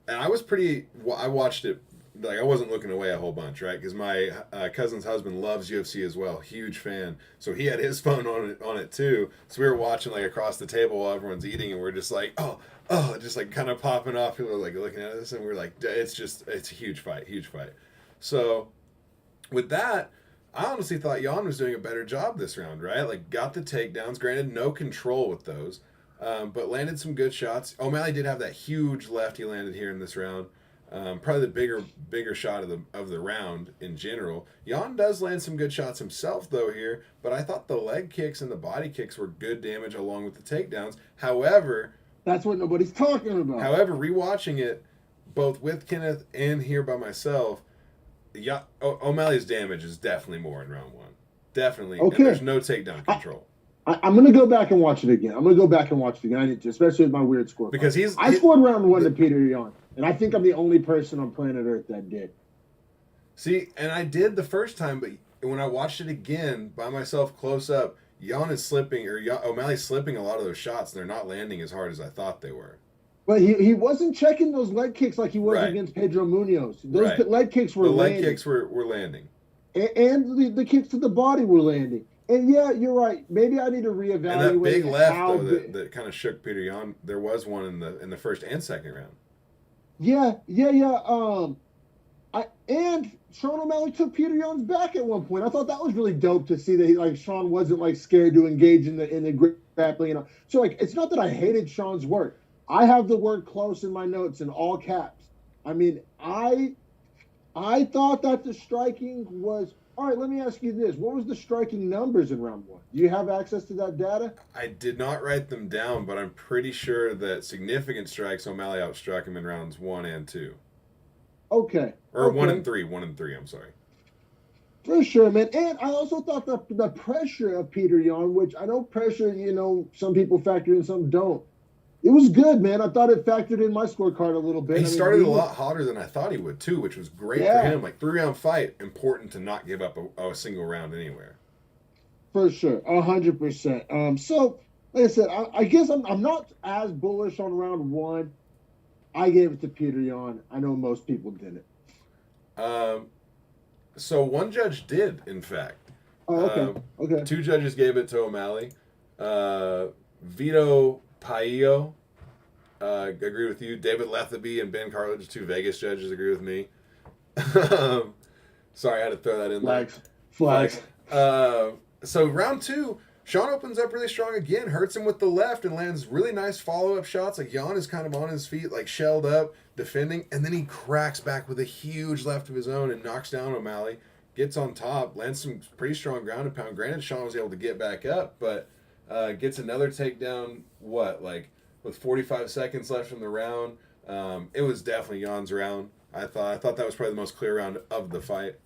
and I watched it like I wasn't looking away a whole bunch, right? Because my cousin's husband loves UFC as well, huge fan. So he had his phone on it too. So we were watching like across the table while everyone's eating, and we're just like, oh, just like kind of popping off. People are like looking at us, and we're like, it's a huge fight. So with that, I honestly thought Yan was doing a better job this round, right? Like got the takedowns, granted no control with those, but landed some good shots. O'Malley did have that huge left he landed here in this round. Probably the bigger shot of the round in general. Yan does land some good shots himself though here, but I thought the leg kicks and the body kicks were good damage along with the takedowns. However,
that's what nobody's talking about.
However, rewatching it both with Kenneth and here by myself, O'Malley's damage is definitely more in round one. Definitely.
Okay.
And there's no takedown control.
I'm going to go back and watch it again. I need to, especially with my weird score.
Because
I scored round one to Petr Yan, and I think I'm the only person on planet Earth that did.
See, and I did the first time, but when I watched it again by myself close up, Yan is slipping, or O'Malley's slipping a lot of those shots, and they're not landing as hard as I thought they were.
But he wasn't checking those leg kicks like he was
Right.
against Pedro Munoz. Those
Right.
leg kicks were
The leg
landing.
kicks were landing.
And the kicks to the body were landing. And yeah, you're right. Maybe I need to reevaluate.
And that big left
how
though, that kind of shook Petr Yan. There was one in the first and second round.
Yeah. And Sean O'Malley took Petr Yan's back at one point. I thought that was really dope to see that Sean wasn't scared to engage in the grappling. So it's not that I hated Sean's work. I have the word close in my notes in all caps. I mean, I thought that the striking was. All right, let me ask you this. What was the striking numbers in round one? Do you have access to that data?
I did not write them down, but I'm pretty sure that significant strikes O'Malley outstruck him in rounds 1 and 2.
Okay.
Or 1 and 3. 1 and 3, I'm sorry.
For sure, man. And I also thought the pressure of Petr Yan, which I know pressure, some people factor in, some don't. It was good, man. I thought it factored in my scorecard a little bit.
He started a lot hotter than I thought he would, too, which was great for him. 3-round fight, important to not give up a single round anywhere.
For sure, 100%. So, like I said, I guess I'm not as bullish on round one. I gave it to Petr Yan. I know most people didn't.
So one judge did, in fact.
Oh, okay. Okay.
2 judges gave it to O'Malley. Vito Paillo, agree with you. David Letheby and Ben Cartlidge, 2 Vegas judges, agree with me. Sorry, I had to throw that in there.
Flags.
So round 2, Sean opens up really strong again, hurts him with the left, and lands really nice follow-up shots. Yan is kind of on his feet, shelled up, defending, and then he cracks back with a huge left of his own and knocks down O'Malley, gets on top, lands some pretty strong ground and pound. Granted, Sean was able to get back up, but gets another takedown, with 45 seconds left in the round. It was definitely Yan's round. I thought that was probably the most clear round of the fight.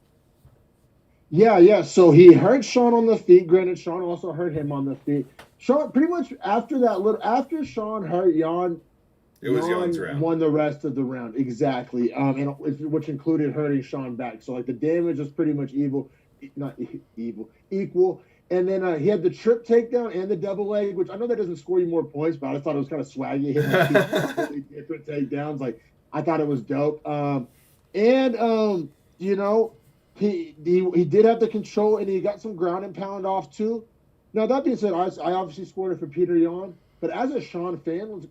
Yeah. So he hurt Sean on the feet. Granted, Sean also hurt him on the feet. Sean, pretty much after Sean hurt Yan,
it was Yan's round.
Won the rest of the round. Exactly. Which included hurting Sean back. So the damage was pretty much equal. And then he had the trip takedown and the double leg, which I know that doesn't score you more points, but I thought it was kind of swaggy. Hitting completely different takedowns. I thought it was dope. He did have the control, and he got some ground and pound off too. Now that being said, I obviously scored it for Petr Yan, but as a Sean fan,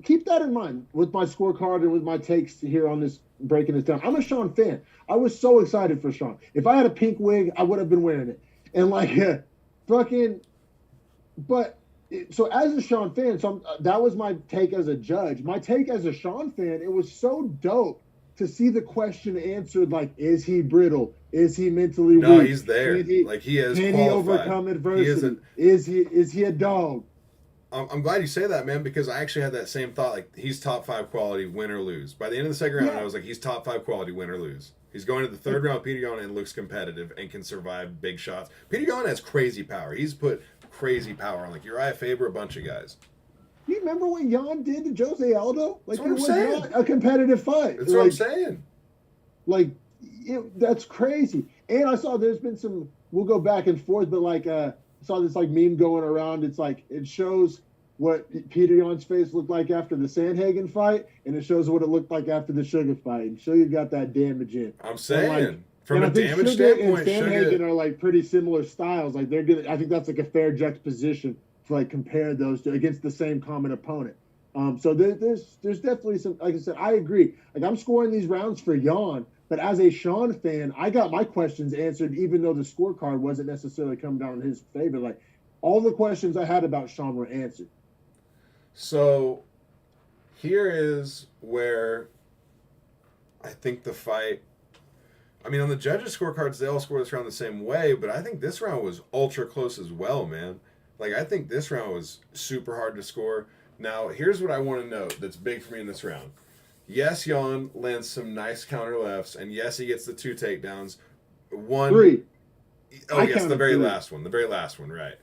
keep that in mind with my scorecard and with my takes here on this, breaking this down. I'm a Sean fan. I was so excited for Sean. If I had a pink wig, I would have been wearing it. And so as a Sean fan, that was my take as a judge. My take as a Sean fan, it was so dope to see the question answered, is he brittle? Is he mentally weak?
No, he's there.
He
is
Can
qualified.
he overcome adversity? Is he a dog?
I'm glad you say that, man, because I actually had that same thought. He's top 5 quality, win or lose. By the end of the second round, I was like, he's top 5 quality, win or lose. He's going to the third round, Petr Yan, and looks competitive and can survive big shots. Petr Yan has crazy power. He's put crazy power on Uriah Faber, a bunch of guys.
You remember what Yan did to Jose Aldo?
That's what I'm saying.
Not a competitive fight.
That's what I'm saying.
That's crazy. And I saw there's been some. We'll go back and forth, but I saw this meme going around. It's it shows what Petr Yan's face looked like after the Sandhagen fight, and it shows what it looked like after the Sugar fight. And Sugar got that damage in.
I'm saying. From a damage standpoint,
and Sandhagen are pretty similar styles. They're gonna. I think that's a fair juxtaposition to compare those two against the same common opponent. So there's definitely some. Like I said, I agree. I'm scoring these rounds for Yan, but as a Sean fan, I got my questions answered, even though the scorecard wasn't necessarily coming down in his favor. All the questions I had about Sean were answered.
So here is where I think the fight. I mean, on the judges' scorecards, they all score this round the same way, but I think this round was ultra close as well, man. Like, I think this round was super hard to score. Now, here's what I want to note that's big for me in this round. Yes, Yan lands some nice counter lefts, and yes, he gets the 2 takedowns.
3.
Oh, yes, the very last one. The very last one, right.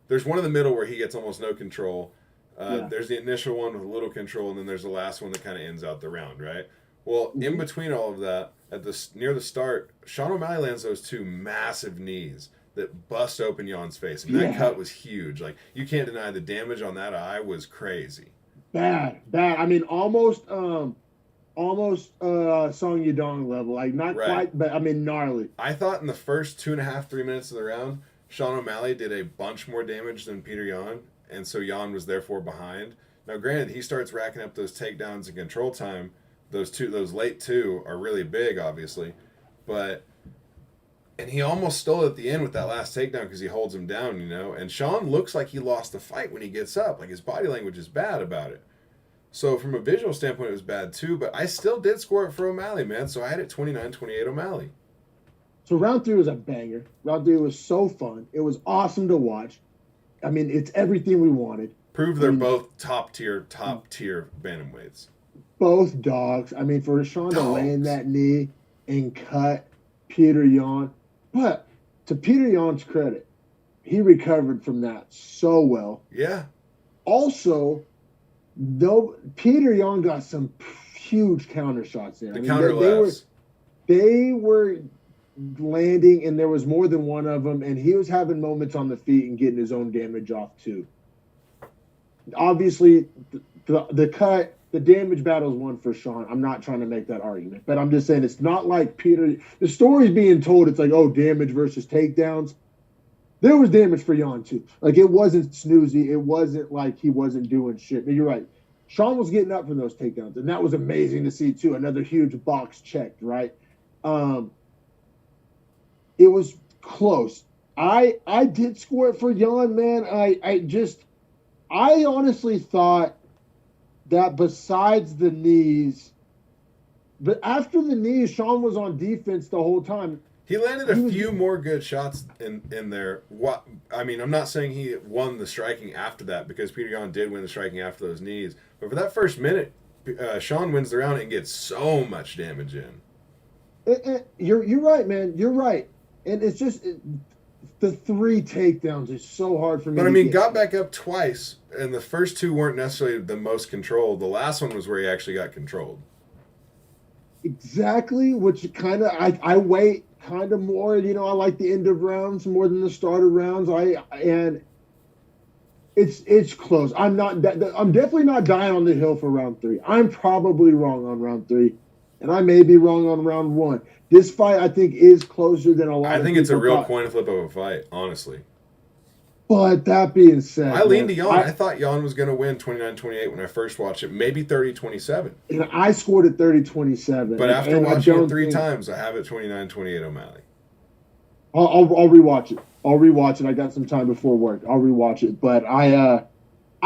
There's one in the middle where he gets almost no control. There's the initial one with a little control, and then there's the last one that kind of ends out the round, right? Well, in between all of that, near the start, Sean O'Malley lands those 2 massive knees that bust open Jan's face. And that cut was huge. Like, you can't deny the damage on that eye was crazy.
Bad. I mean, almost Song Yadong level. Like, not quite, but I mean, gnarly.
I thought in the first 2.5, 3 minutes of the round, Sean O'Malley did a bunch more damage than Petr Yan, and so Yan was therefore behind. Now, granted, he starts racking up those takedowns and control time. Those late 2 are really big, obviously, and he almost stole it at the end with that last takedown because he holds him down, you know. And Sean looks like he lost the fight when he gets up. Like, his body language is bad about it. So from a visual standpoint, it was bad too. But I still did score it for O'Malley, man. So I had it 29-28 O'Malley.
So round 3 was a banger. Round 3 was so fun. It was awesome to watch. I mean, it's everything we wanted.
Prove they're both top tier bantamweights.
Both dogs. I mean, for Sean to land that knee and cut Petr Yan. But to Petr Yan's credit, he recovered from that so well.
Yeah.
Also, though Petr Yan got some huge counter shots there. They were landing, and there was more than one of them, and he was having moments on the feet and getting his own damage off too. Obviously, the damage battle is one for Sean. I'm not trying to make that argument, but I'm just saying it's not like Petr. The story's being told. It's like, oh, damage versus takedowns. There was damage for Yan too. Like, it wasn't snoozy. It wasn't like he wasn't doing shit. But you're right. Sean was getting up for those takedowns, and that was amazing to see too. Another huge box checked, right? It was close. I did score it for Yan, man. I honestly thought that besides the knees, but after the knees, Sean was on defense the whole time.
He landed a few more good shots in there. I mean, I'm not saying he won the striking after that, because Petr Yan did win the striking after those knees. But for that first minute, Sean wins the round and gets so much damage in.
You're right, man. You're right. And it's just the 3 takedowns is so hard for me.
But I mean, got back up twice, and the first 2 weren't necessarily the most controlled. The last one was where he actually got controlled.
Exactly, which kind of I wait kind of more. You know, I like the end of rounds more than the start of rounds. And it's close. I'm definitely not dying on the hill for round 3. I'm probably wrong on round 3, and I may be wrong on round 1. This fight, I think, is closer than a lot of people.
I think it's a real coin flip of a fight, honestly.
But that being said,
I leaned to Yan. I thought Yan was going to win 29-28 when I first watched it. Maybe 30-27.
And I scored it 30-27.
But after watching it 3 times, I have it 29-28 O'Malley.
I'll rewatch it. I'll rewatch it. I got some time before work. I'll rewatch it. But I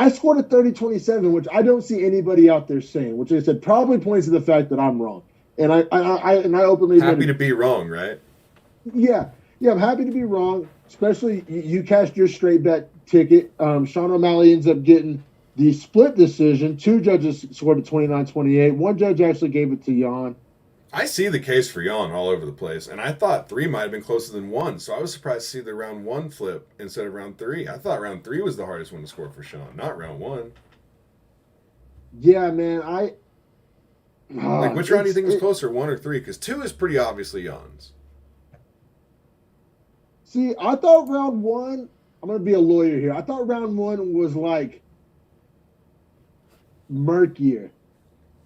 scored it 30-27, which I don't see anybody out there saying, which I said probably points to the fact that I'm wrong. And I openly
happy to be wrong, right?
Yeah, I'm happy to be wrong. Especially you cashed your straight bet ticket. Sean O'Malley ends up getting the split decision. 2 judges scored it 29-28. 1 judge actually gave it to Yan.
I see the case for Yan all over the place, and I thought 3 might have been closer than 1. So I was surprised to see the round 1 flip instead of round 3. I thought round 3 was the hardest one to score for Sean, not round 1.
Yeah, man.
Like, which round do you think was closer, 1 or 3? Because 2 is pretty obviously Jan's.
See, I thought round 1, I'm going to be a lawyer here. I thought round 1 was like murkier.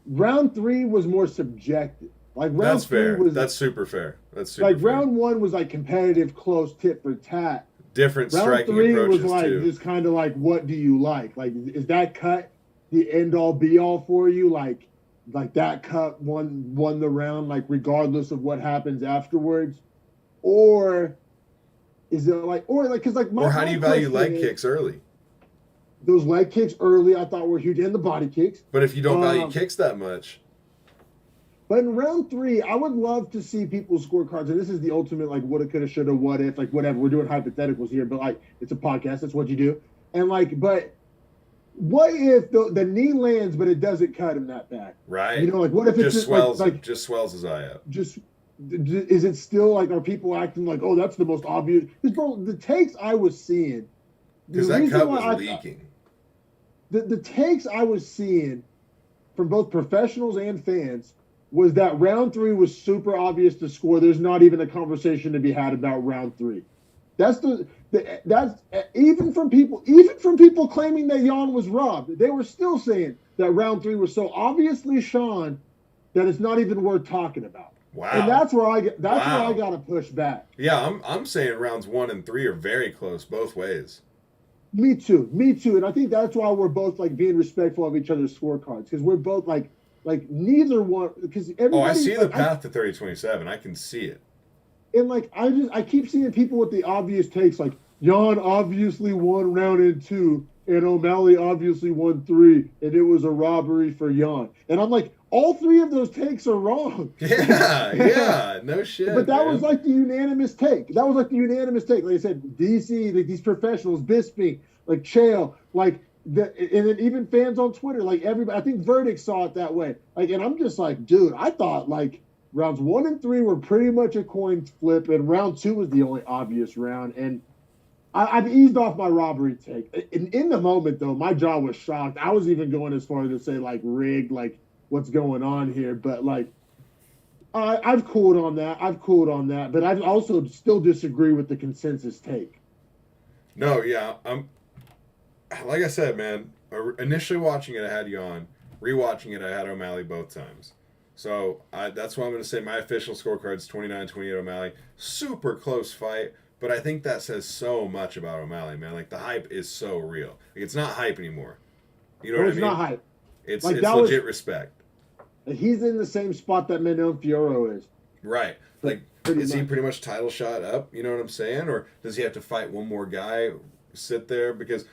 Round 3 was more subjective. Like round
That's fair.
3 was
That's super fair. That's super
like
fair.
round 1 was like competitive, close, tit for tat.
Different
round
striking
3
approaches
was like
too.
just kind of like, what do you like? Like, is that cut the end all be all for you? Like that cut won the round, like regardless of what happens afterwards, or is it like, or like, because like
or how do you value leg kicks early?
Those leg kicks early, I thought were huge, and the body kicks.
But if you don't value kicks that much.
But in round 3, I would love to see people's scorecards, and this is the ultimate, like, woulda, coulda, shoulda, what if, like, whatever. We're doing hypotheticals here, but, like, it's a podcast. That's what you do. And, like, but what if the knee lands, but it doesn't cut him that bad?
Right.
You know, like, what if it just
swells,
like
just swells his eye up?
Is it still, like, are people acting like, oh, that's the most obvious? Because, bro, the takes I was seeing.
Because that cut was leaking.
The takes I was seeing from both professionals and fans was that round 3 was super obvious to score. There's not even a conversation to be had about round 3. That's even from people claiming that Yan was robbed. They were still saying that round 3 was so obviously Sean that it's not even worth talking about.
Wow.
And that's where I got to push back.
Yeah, I'm saying rounds 1 and 3 are very close both ways.
Me too. And I think that's why we're both, like, being respectful of each other's scorecards, because we're both like neither one, because everybody.
I see the path to 30-27. I can see it.
And, like, I keep seeing people with the obvious takes, like, Yan obviously won round and 2, and O'Malley obviously won 3, and it was a robbery for Yan. And I'm like, all 3 of those takes are wrong.
Yeah, no shit.
But that was like the unanimous take. Like I said, DC, like, these professionals, Bisping, like Chael, like, and then even fans on Twitter, like, everybody, I think Verdict saw it that way. Like, and I'm just like, dude, I thought, like, rounds 1 and 3 were pretty much a coin flip, and round 2 was the only obvious round. And I've eased off my robbery take. In the moment, though, my jaw was shocked. I was even going as far as to say, like, rigged, like, what's going on here? But, like, I've cooled on that. But I also still disagree with the consensus take.
No, yeah. Like I said, man, initially watching it, I had Yan. Rewatching it, I had O'Malley both times. So that's why I'm going to say my official scorecard is 29-28 O'Malley. Super close fight, but I think that says so much about O'Malley, man. Like, the hype is so real. Like, it's not hype anymore. You know what I mean?
It's not hype.
It's legit respect.
He's in the same spot that Manon Fiorot is.
Right. Like, is he pretty much title shot up? You know what I'm saying? Or does he have to fight one more guy, sit there? Because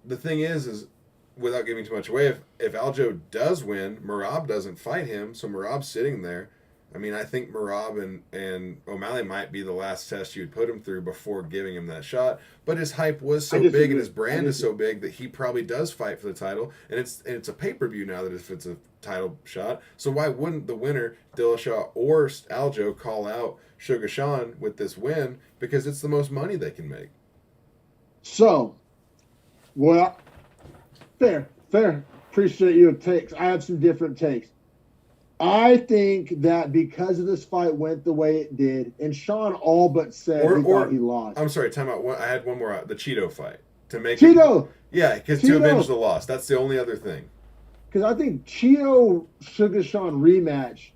the thing is without giving too much away, if Aljo does win, Merab doesn't fight him, so Merab's sitting there. I mean, I think Merab and O'Malley might be the last test you'd put him through before giving him that shot. But his hype was so big and his brand is so big that he probably does fight for the title. And it's a pay-per-view now that if it's a title shot. So why wouldn't the winner, Dillashaw or Aljo, call out Sugar Sean with this win? Because it's the most money they can make.
So, well, fair. Appreciate your takes. I have some different takes. I think that because of this fight went the way it did, and Sean all but said he thought he lost.
I'm sorry, time out. I had one more. The Cheeto fight. To make
Cheeto!
Because to avenge the loss. That's the only other thing.
Because I think Cheeto Sugar Sean rematch,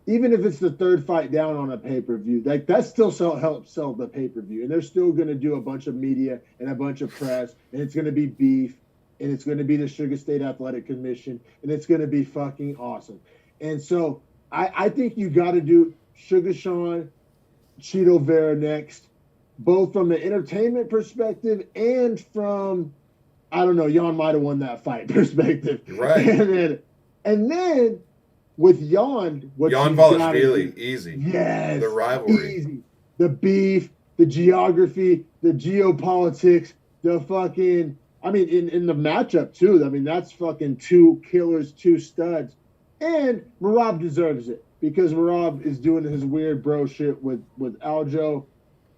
even if it's the third fight down on a pay-per-view, like, that still helps sell the pay-per-view. And they're still going to do a bunch of media and a bunch of press, and it's going to be beef, and it's going to be the Sugar State Athletic Commission, and it's going to be fucking awesome. And so I think you got to do Sugar Sean, Cheeto Vera next, both from the entertainment perspective and from, I don't know, Yan might have won that fight perspective.
Right.
And then with Yan,
Yan Valashvili, easy.
Yes.
The rivalry.
Easy. The beef, the geography, the geopolitics, the fucking, I mean, in the matchup too. I mean, that's fucking 2 killers, 2 studs. And Merab deserves it because Merab is doing his weird bro shit with Aljo.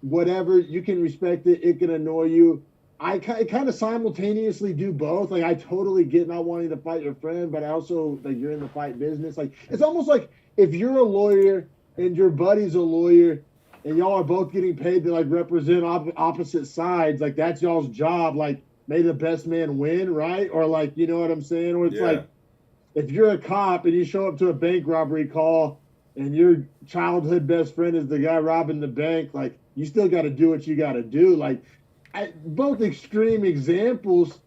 Whatever, you can respect it. It can annoy you. I kind of simultaneously do both. Like, I totally get not wanting to fight your friend, but I also, like, you're in the fight business. Like, it's almost like if you're a lawyer and your buddy's a lawyer and y'all are both getting paid to, like, represent opposite sides, like, that's y'all's job. Like, may the best man win, right? Or, like, you know what I'm saying? Or it's like, if you're a cop and you show up to a bank robbery call and your childhood best friend is the guy robbing the bank, like, you still got to do what you got to do. Like, both extreme examples,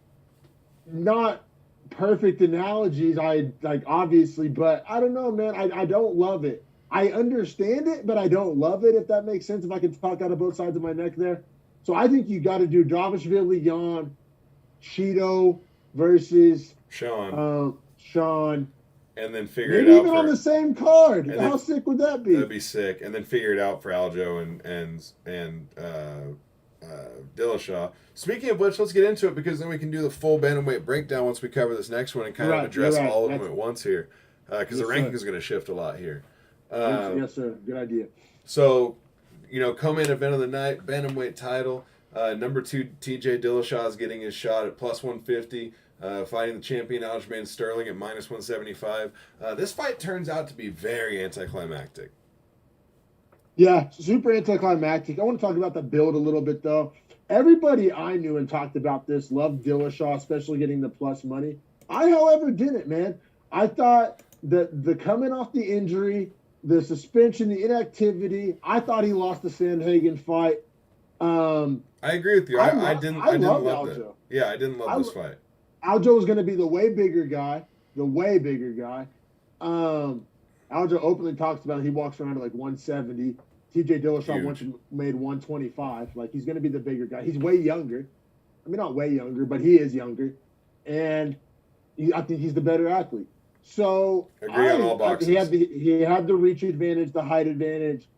not perfect analogies, obviously, but I don't know, man. I don't love it. I understand it, but I don't love it, if that makes sense, if I can talk out of both sides of my neck there. So I think you got to do Dvalishvili, Yan, Cheeto versus Sean.
And then figure
Maybe
it out
even on the same card. How sick would that be?
That'd be sick. And then figure it out for Aljo and Dillashaw. Speaking of which, let's get into it because then we can do the full bantamweight breakdown once we cover this next one and kind of address all of them at once here. Because the ranking is going to shift a lot here.
Yes, sir. Good idea.
So, co-main event of the night, bantamweight title. Number 2, TJ Dillashaw is getting his shot at plus 150. Fighting the champion Aljamain Sterling at minus 175. This fight turns out to be very anticlimactic.
Yeah, super anticlimactic. I want to talk about the build a little bit, though. Everybody I knew and talked about this loved Dillashaw, especially getting the plus money. I, however, didn't, man. I thought that the coming off the injury, the suspension, the inactivity, I thought he lost the Sandhagen fight.
I agree with you. I didn't love
Aljo.
that. Yeah, I didn't love this fight.
Aljo was going to be the way bigger guy. Aljo openly talks about it. He walks around at like 170. TJ Dillashaw once made 125. Like, he's going to be the bigger guy. He's way younger. I mean, not way younger, but he is younger. And I think he's the better athlete. So
agree on all boxes.
He had the reach advantage, the height advantage.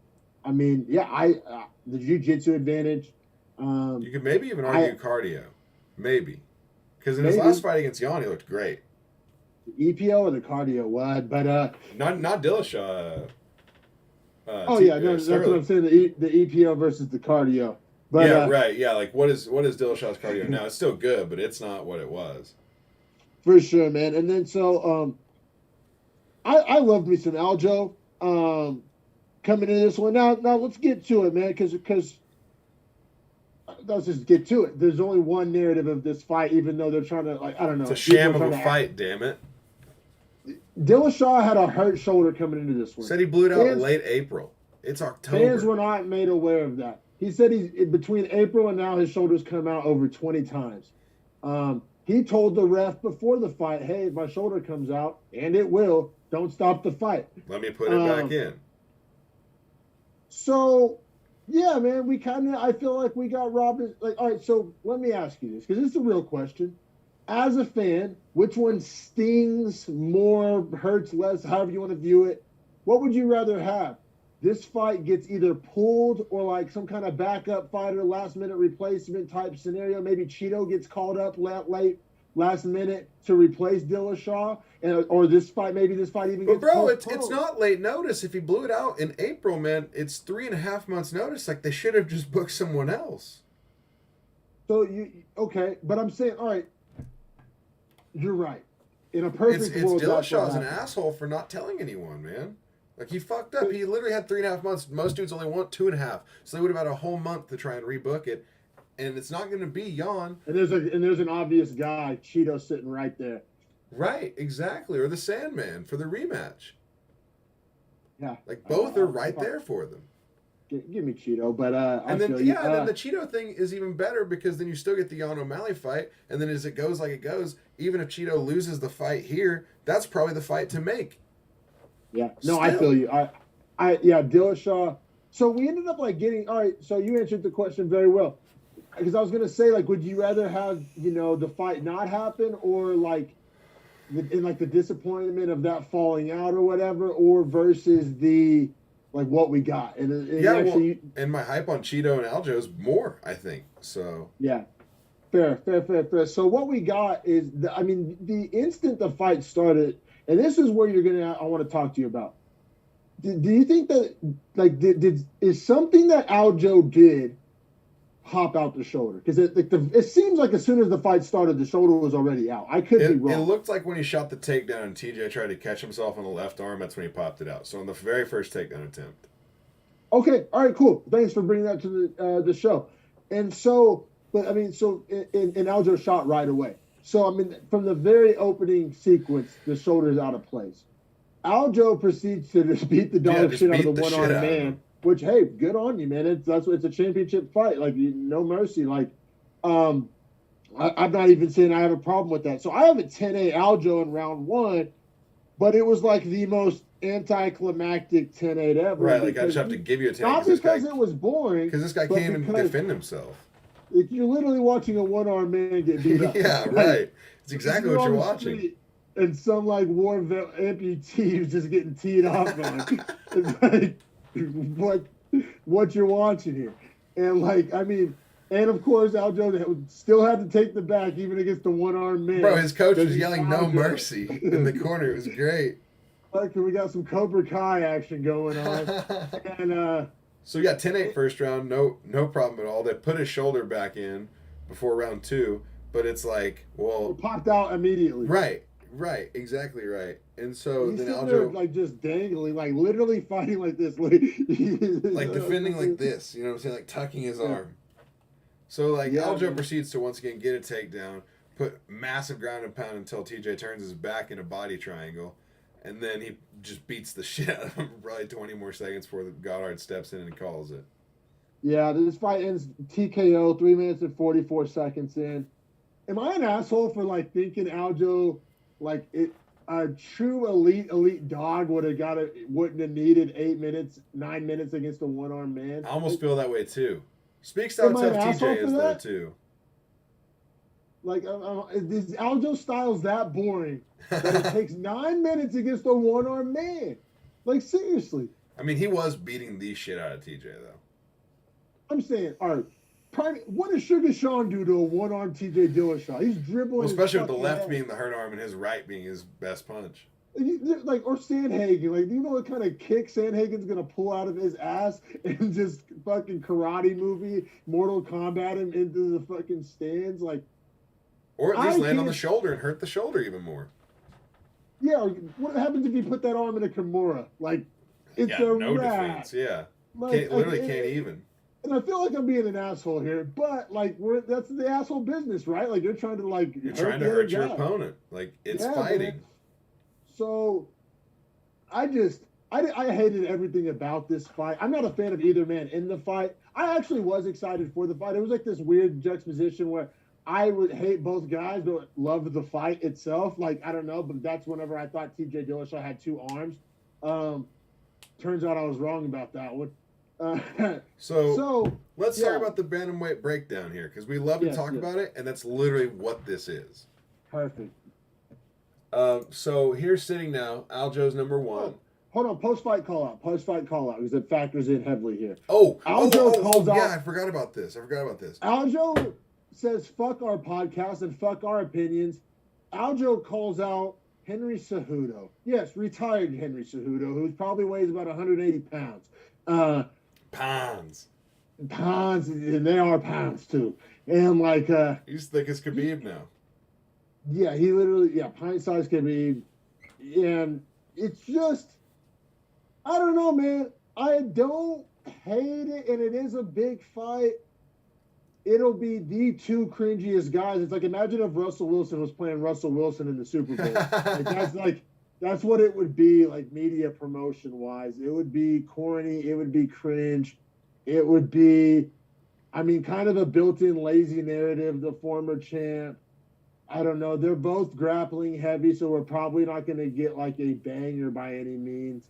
I mean, the jiu-jitsu advantage.
You could maybe even argue cardio. Maybe. Because in his last fight against Yan, he looked great.
The EPO or the cardio? What? But
not Dillashaw.
That's what I'm saying. The EPO versus the cardio. But,
yeah, right. Yeah, like what is Dillashaw's cardio now? It's still good, but it's not what it was.
For sure, man. And then I love me some Aljo coming into this one. Now let's get to it, man, because let's just get to it. There's only one narrative of this fight, even though they're trying to, I don't know.
It's a sham of a fight, damn it.
Dillashaw had a hurt shoulder coming into this one.
Said he blew it out in late April. It's October.
Fans were not made aware of that. He said between April and now his shoulders come out over 20 times. He told the ref before the fight, hey, if my shoulder comes out, and it will, don't stop the fight.
Let me put it back in.
So, yeah, man, I feel like we got robbed. All right, so let me ask you this, because this is a real question. As a fan, which one stings more, hurts less, however you want to view it? What would you rather have? This fight gets either pulled or like some kind of backup fighter, last-minute replacement type scenario. Maybe Cheeto gets called up last minute to replace Dillashaw, or this fight even gets postponed.
But bro, it's not late notice. If he blew it out in April, man, it's 3.5 months notice. Like, they should have just booked someone else.
So okay, but I'm saying, all right, you're right. In a perfect world,
Dillashaw's an asshole for not telling anyone, man. Like, he fucked up. He literally had 3.5 months. Most dudes only want 2.5. So they would have had a whole month to try and rebook it. And it's not going to be Yan.
And there's an obvious guy, Cheeto, sitting right there.
Right, exactly. Or the Sandman for the rematch.
Yeah.
Like, both are right there for them.
Give me Cheeto, but
and then the Cheeto thing is even better because then you still get the Yan O'Malley fight, and then as it goes like it goes, even if Cheeto loses the fight here, that's probably the fight to make.
Yeah, no, I feel you. Dillashaw. So we ended up getting all right. So you answered the question very well, because I was gonna say, would you rather have the fight not happen, or the disappointment of that falling out or whatever, or versus the what we got?
And my hype on Cheeto and Aljo is more, I think. So
yeah, fair. So what we got is the instant the fight started. And this is where I want to talk to you about. Do you think that, is something that Aljo did hop out the shoulder? Because it seems like as soon as the fight started, the shoulder was already out. I could be wrong.
It looked like when he shot the takedown and TJ tried to catch himself on the left arm, that's when he popped it out. So on the very first takedown attempt. Okay,
all right, cool. Thanks for bringing that to the show. And so, and Aljo shot right away. So, from the very opening sequence, the shoulder's out of place. Aljo proceeds to just beat the dog shit out of the one-armed man, which, hey, good on you, man. It's a championship fight. No mercy. I'm not even saying I have a problem with that. So I have a 10-8 Aljo in round one, but it was the most anticlimactic 10-8 ever.
Right, I just have to give you a 10-8.
Not because it was boring.
Because this guy can't even defend himself.
You're literally watching a one-armed man get beat up.
Yeah, right. It's exactly what you're watching.
And some like war amputee who's just getting teed off on. It's like what you're watching here. And like, I mean, and of course Aljo still had to take the back even against the one-armed man.
Bro, his coach was yelling no mercy in the corner. It was great.
Like, we got some Cobra Kai action going on. And
so we got 10-8 first round, no problem at all. They put his shoulder back in before round 2, but it's like, well,
it popped out immediately.
Right, exactly right. And so
he's
then
sitting
Aljo
there, like, just dangling, like literally fighting like this, like
defending like this, you know what I'm saying, like tucking his arm. So like Aljo proceeds to once again get a takedown, put massive ground and pound until TJ turns his back in a body triangle, and then he just beats the shit out of him for probably 20 more seconds before the Goddard steps in and calls it.
Yeah, this fight ends TKO 3 minutes and 44 seconds in. Am I an asshole for like thinking Aljo, like a true elite dog wouldn't have needed 9 minutes against a one-armed man?
I almost feel that way too. Speaks to how tough TJ is though too.
Like, is Aljo styles that boring that it takes 9 minutes against a one-armed man? Like, seriously.
I mean, he was beating the shit out of TJ though.
I'm saying, all right, what does Sugar Sean do to a one-armed TJ Dillashaw? He's dribbling.
Well, especially with the left being the hurt arm and his right being his best punch.
Like, or Sandhagen. Like, do you know what kind of kick Sandhagen's going to pull out of his ass and just fucking karate movie, Mortal Kombat him into the fucking stands? Like,
or at least land on the shoulder and hurt the shoulder even more.
Yeah, what happens if you put that arm in a Kimura? Like, it's a
no
rat.
defense, yeah.
Like,
can't even.
And I feel like I'm being an asshole here, but like that's the asshole business, right? Like you're trying to hurt
your opponent. Like it's fighting. Man.
So I hated everything about this fight. I'm not a fan of either man in the fight. I actually was excited for the fight. It was like this weird juxtaposition where I would hate both guys, but love the fight itself. Like, I don't know, but that's whenever I thought TJ Dillashaw had 2 arms. Turns out I was wrong about that one.
So let's talk about the bantamweight breakdown here, because we love to talk about it, and that's literally what this is.
Perfect.
So here's sitting now, Aljo's number 1.
Hold on, post-fight call-out, because it factors in heavily here.
Aljo calls out. Yeah, I forgot about this.
Aljo says, fuck our podcast and fuck our opinions. Aljo calls out Henry Cejudo. Yes, retired Henry Cejudo, who probably weighs about 180 pounds.
Pounds,
and they are pounds too. And like,
he's thick as Khabib now.
Yeah, he literally, pint-sized Khabib. And it's just, I don't know, man. I don't hate it, and it is a big fight. It'll be the 2 cringiest guys. It's like, imagine if Russell Wilson was playing Russell Wilson in the Super Bowl. That's what it would be, like, media promotion-wise. It would be corny. It would be cringe. It would be, I mean, kind of a built-in lazy narrative, the former champ. I don't know. They're both grappling heavy, so we're probably not going to get, like, a banger by any means.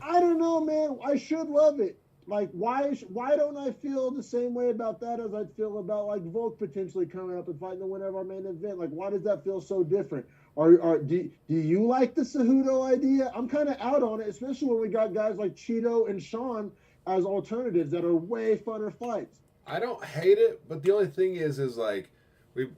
I don't know, man. I should love it. Like, why don't I feel the same way about that as I feel about, like, Volk potentially coming up and fighting the winner of our main event? Like, why does that feel so different? Do you like the Cejudo idea? I'm kind of out on it, especially when we got guys like Cheeto and Sean as alternatives that are way funner fights.
I don't hate it, but the only thing is like,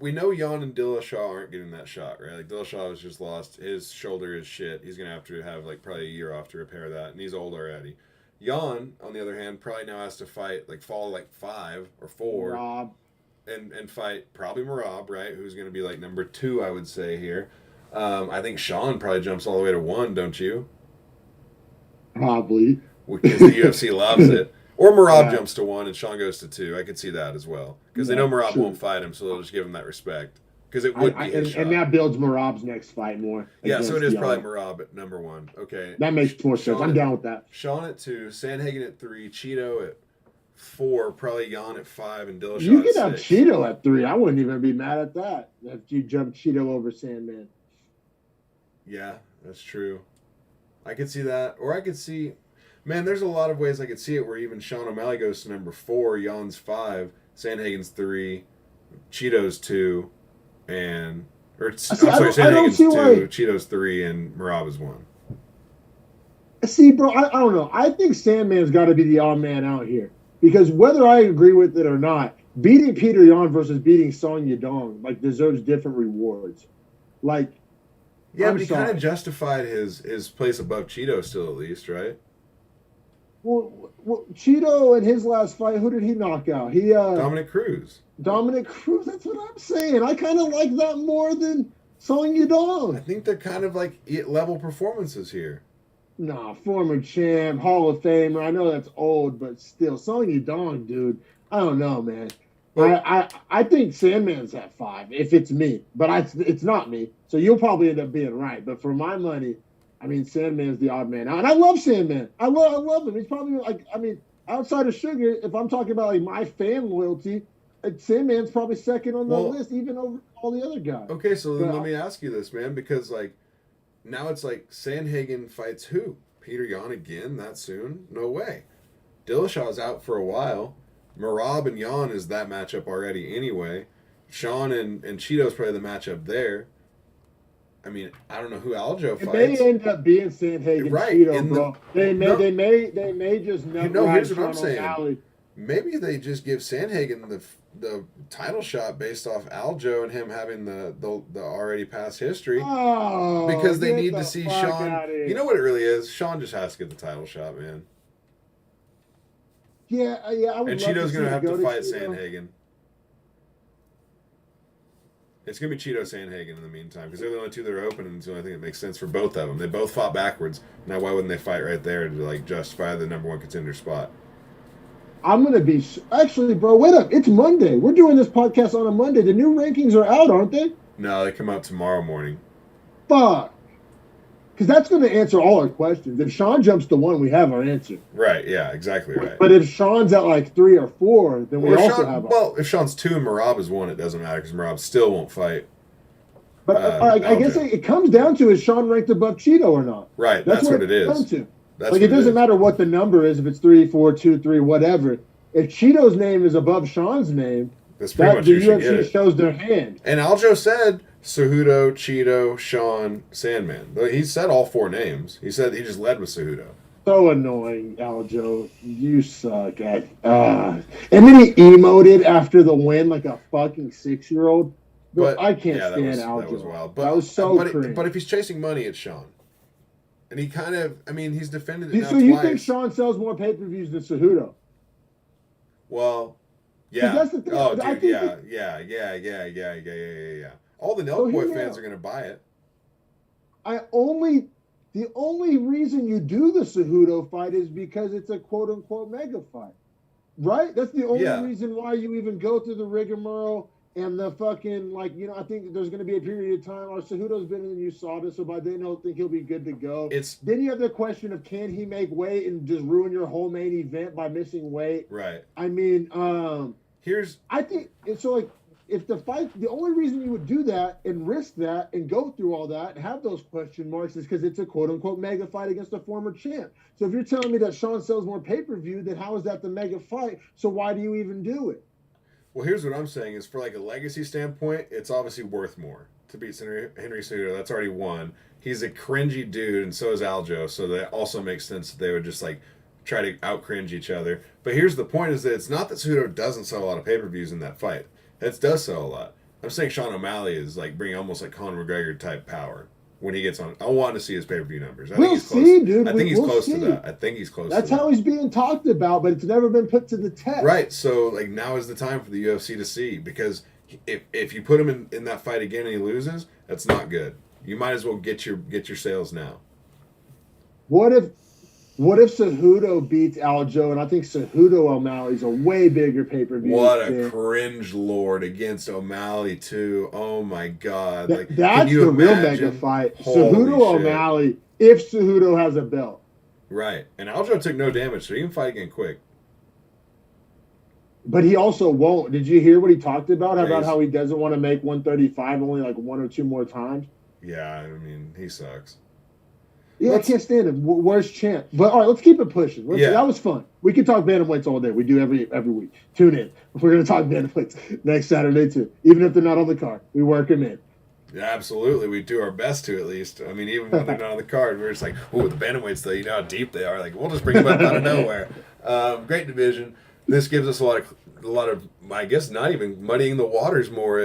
we know Yan and Dillashaw aren't getting that shot, right? Like, Dillashaw has just lost. His shoulder is shit. He's going to have, like, probably a year off to repair that, and he's old already. Yan, on the other hand, probably now has to fall like 5 or 4.
Merab.
And fight probably Merab, right? Who's going to be like number 2, I would say here. I think Sean probably jumps all the way to 1, don't you?
Probably.
Because the UFC loves it. Or Merab jumps to 1 and Sean goes to 2. I could see that as well. Because they know Merab won't fight him, so they'll just give him that respect. Because it would be his shot.
And that builds Merab's next fight more.
Yeah, so it is probably Merab at number 1. Okay.
That makes more sense. I'm down with that.
Sean at 2, Sandhagen at 3, Cheeto at 4, probably Yan at 5, and Dillashaw
You
at 6.
could have Cheeto at 3. I wouldn't even be mad at that. If you jump Cheeto over Sandman.
Yeah, that's true. I could see that. Or I could see... Man, there's a lot of ways I could see it where even Sean O'Malley goes to number 4, Jan's 5, Sandhagen's 3, Cheeto's 2, and
Sandhagen's
2, Cheeto's 3, and Merab is 1.
See, bro, I don't know. I think Sandman's got to be the odd man out here because whether I agree with it or not, beating Petr Yan versus beating Song Yadong like deserves different rewards. Like,
yeah, but he kind of justified his place above Cheeto still at least, right?
Well, Cheeto in his last fight, who did he knock out?
Dominic Cruz.
Dominic Cruz. That's what I'm saying. I kind of like that more than Song Yadong.
I think they're kind of like level performances here.
Nah, former champ, Hall of Famer. I know that's old, but still, Song Yadong, dude. I don't know, man. I think Sandman's at 5 if it's me, but it's not me. So you'll probably end up being right. But for my money, I mean, Sandman's the odd man out, and I love Sandman. I love him. He's probably like, I mean, outside of Sugar, if I'm talking about like my fan loyalty, Sandman's probably second on the list, even over all the other guys.
Okay, so then let me ask you this, man, because like now it's like Sandhagen fights who? Petr Yan again that soon? No way. Dillashaw's out for a while. Merab and Yan is that matchup already anyway. Sean and Cheeto's probably the matchup there. I mean, I don't know who Aljo fights.
It may end up being Sandhagen,
right?
Cheeto, bro. They may just never.
Here's what I'm saying. Maybe they just give Sandhagen the title shot based off Aljo and him having the already past history.
Oh,
because they need to see Sean. You know what it really is? Sean just has to get the title shot, man.
Yeah. I would
and
love
Cheeto's gonna have to fight
Cheeto.
Sandhagen. It's going to be Cheeto Sandhagen in the meantime because they're the only two that are open, and it's the only thing that makes sense for both of them. They both fought backwards. Now, why wouldn't they fight right there to like justify the number 1 contender spot?
I'm going to be... Actually, bro, wait up. It's Monday. We're doing this podcast on a Monday. The new rankings are out, aren't they?
No, they come out tomorrow morning.
Fuck. Because that's going to answer all our questions. If Sean jumps to 1, we have our answer.
Right, yeah, exactly right.
But if Sean's at like 3 or 4, then we also have...
if Sean's 2 and Merab is 1, it doesn't matter because Merab still won't fight.
But I guess it comes down to is Sean ranked above Cheeto or not?
Right, that's what it is.
Comes to. Like, it doesn't matter what the number is, if it's 3, 4, 2, 3, whatever. If Cheeto's name is above Sean's name,
that's pretty much
the UFC shows their hand.
And Aljo said Cejudo, Cheeto, Sean, Sandman. He said all 4 names. He said he just led with Cejudo.
So annoying, Aljo. You suck. And then he emoted after the win like a fucking 6-year-old. But I can't stand Aljo.
That was wild.
That was so cringe.
But if he's chasing money, it's Sean. And he kind of, I mean, he's defended it now
So you think Sean sells more pay-per-views than Cejudo?
Well, yeah.
That's the thing.
Oh, dude, yeah. All the Nelk Boy fans are going to buy it.
The only reason you do the Cejudo fight is because it's a quote-unquote mega fight. Right? That's the only reason why you even go through the rigmarole and the fucking, like, you know, I think there's going to be a period of time. Cejudo's been in USADA, so by then I don't think he'll be good to go. Then you have the question of can he make weight and just ruin your whole main event by missing weight?
Right.
I mean, I think it's so like if the only reason you would do that and risk that and go through all that and have those question marks is because it's a quote unquote mega fight against a former champ. So if you're telling me that Sean sells more pay-per-view, then how is that the mega fight? So why do you even do it?
Well, here's what I'm saying is for like a legacy standpoint, it's obviously worth more to beat Henry Cejudo. That's already won. He's a cringy dude, and so is Aljo. So that also makes sense that they would just like try to out cringe each other. But here's the point: is that it's not that Cejudo doesn't sell a lot of pay-per-views in that fight. It does sell a lot. I'm saying Sean O'Malley is like bringing almost like Conor McGregor type power when he gets on. I want to see his pay-per-view numbers. I think he's close to that. I think he's close.
That's how he's being talked about, but it's never been put to the test.
Right. So like now is the time for the UFC to see, because if you put him in that fight again and he loses, that's not good. You might as well get your sales now.
What if Cejudo beats Aljo, and I think Cejudo O'Malley's a way bigger pay-per-view.
What a cringe lord against O'Malley too. Oh my God.
That's the real mega fight. Cejudo O'Malley, if Cejudo has a belt.
Right. And Aljo took no damage, so he can fight again quick.
But he also won't. Did you hear what he talked about? About how he doesn't want to make 135 only like 1 or 2 more times?
Yeah, I mean, he sucks.
Yeah, I can't stand him. Worst champ. But all right, let's keep it pushing. That was fun. We can talk bantamweights all day. We do every week. Tune in. We're going to talk bantamweights next Saturday too. Even if they're not on the card, we work them in.
Yeah, absolutely. We do our best to, at least. I mean, even when they're not on the card, we're just like, oh, the bantamweights, though, you know how deep they are. Like, we'll just bring them up out of nowhere. Great division. This gives us a lot of, I guess, not even muddying the waters more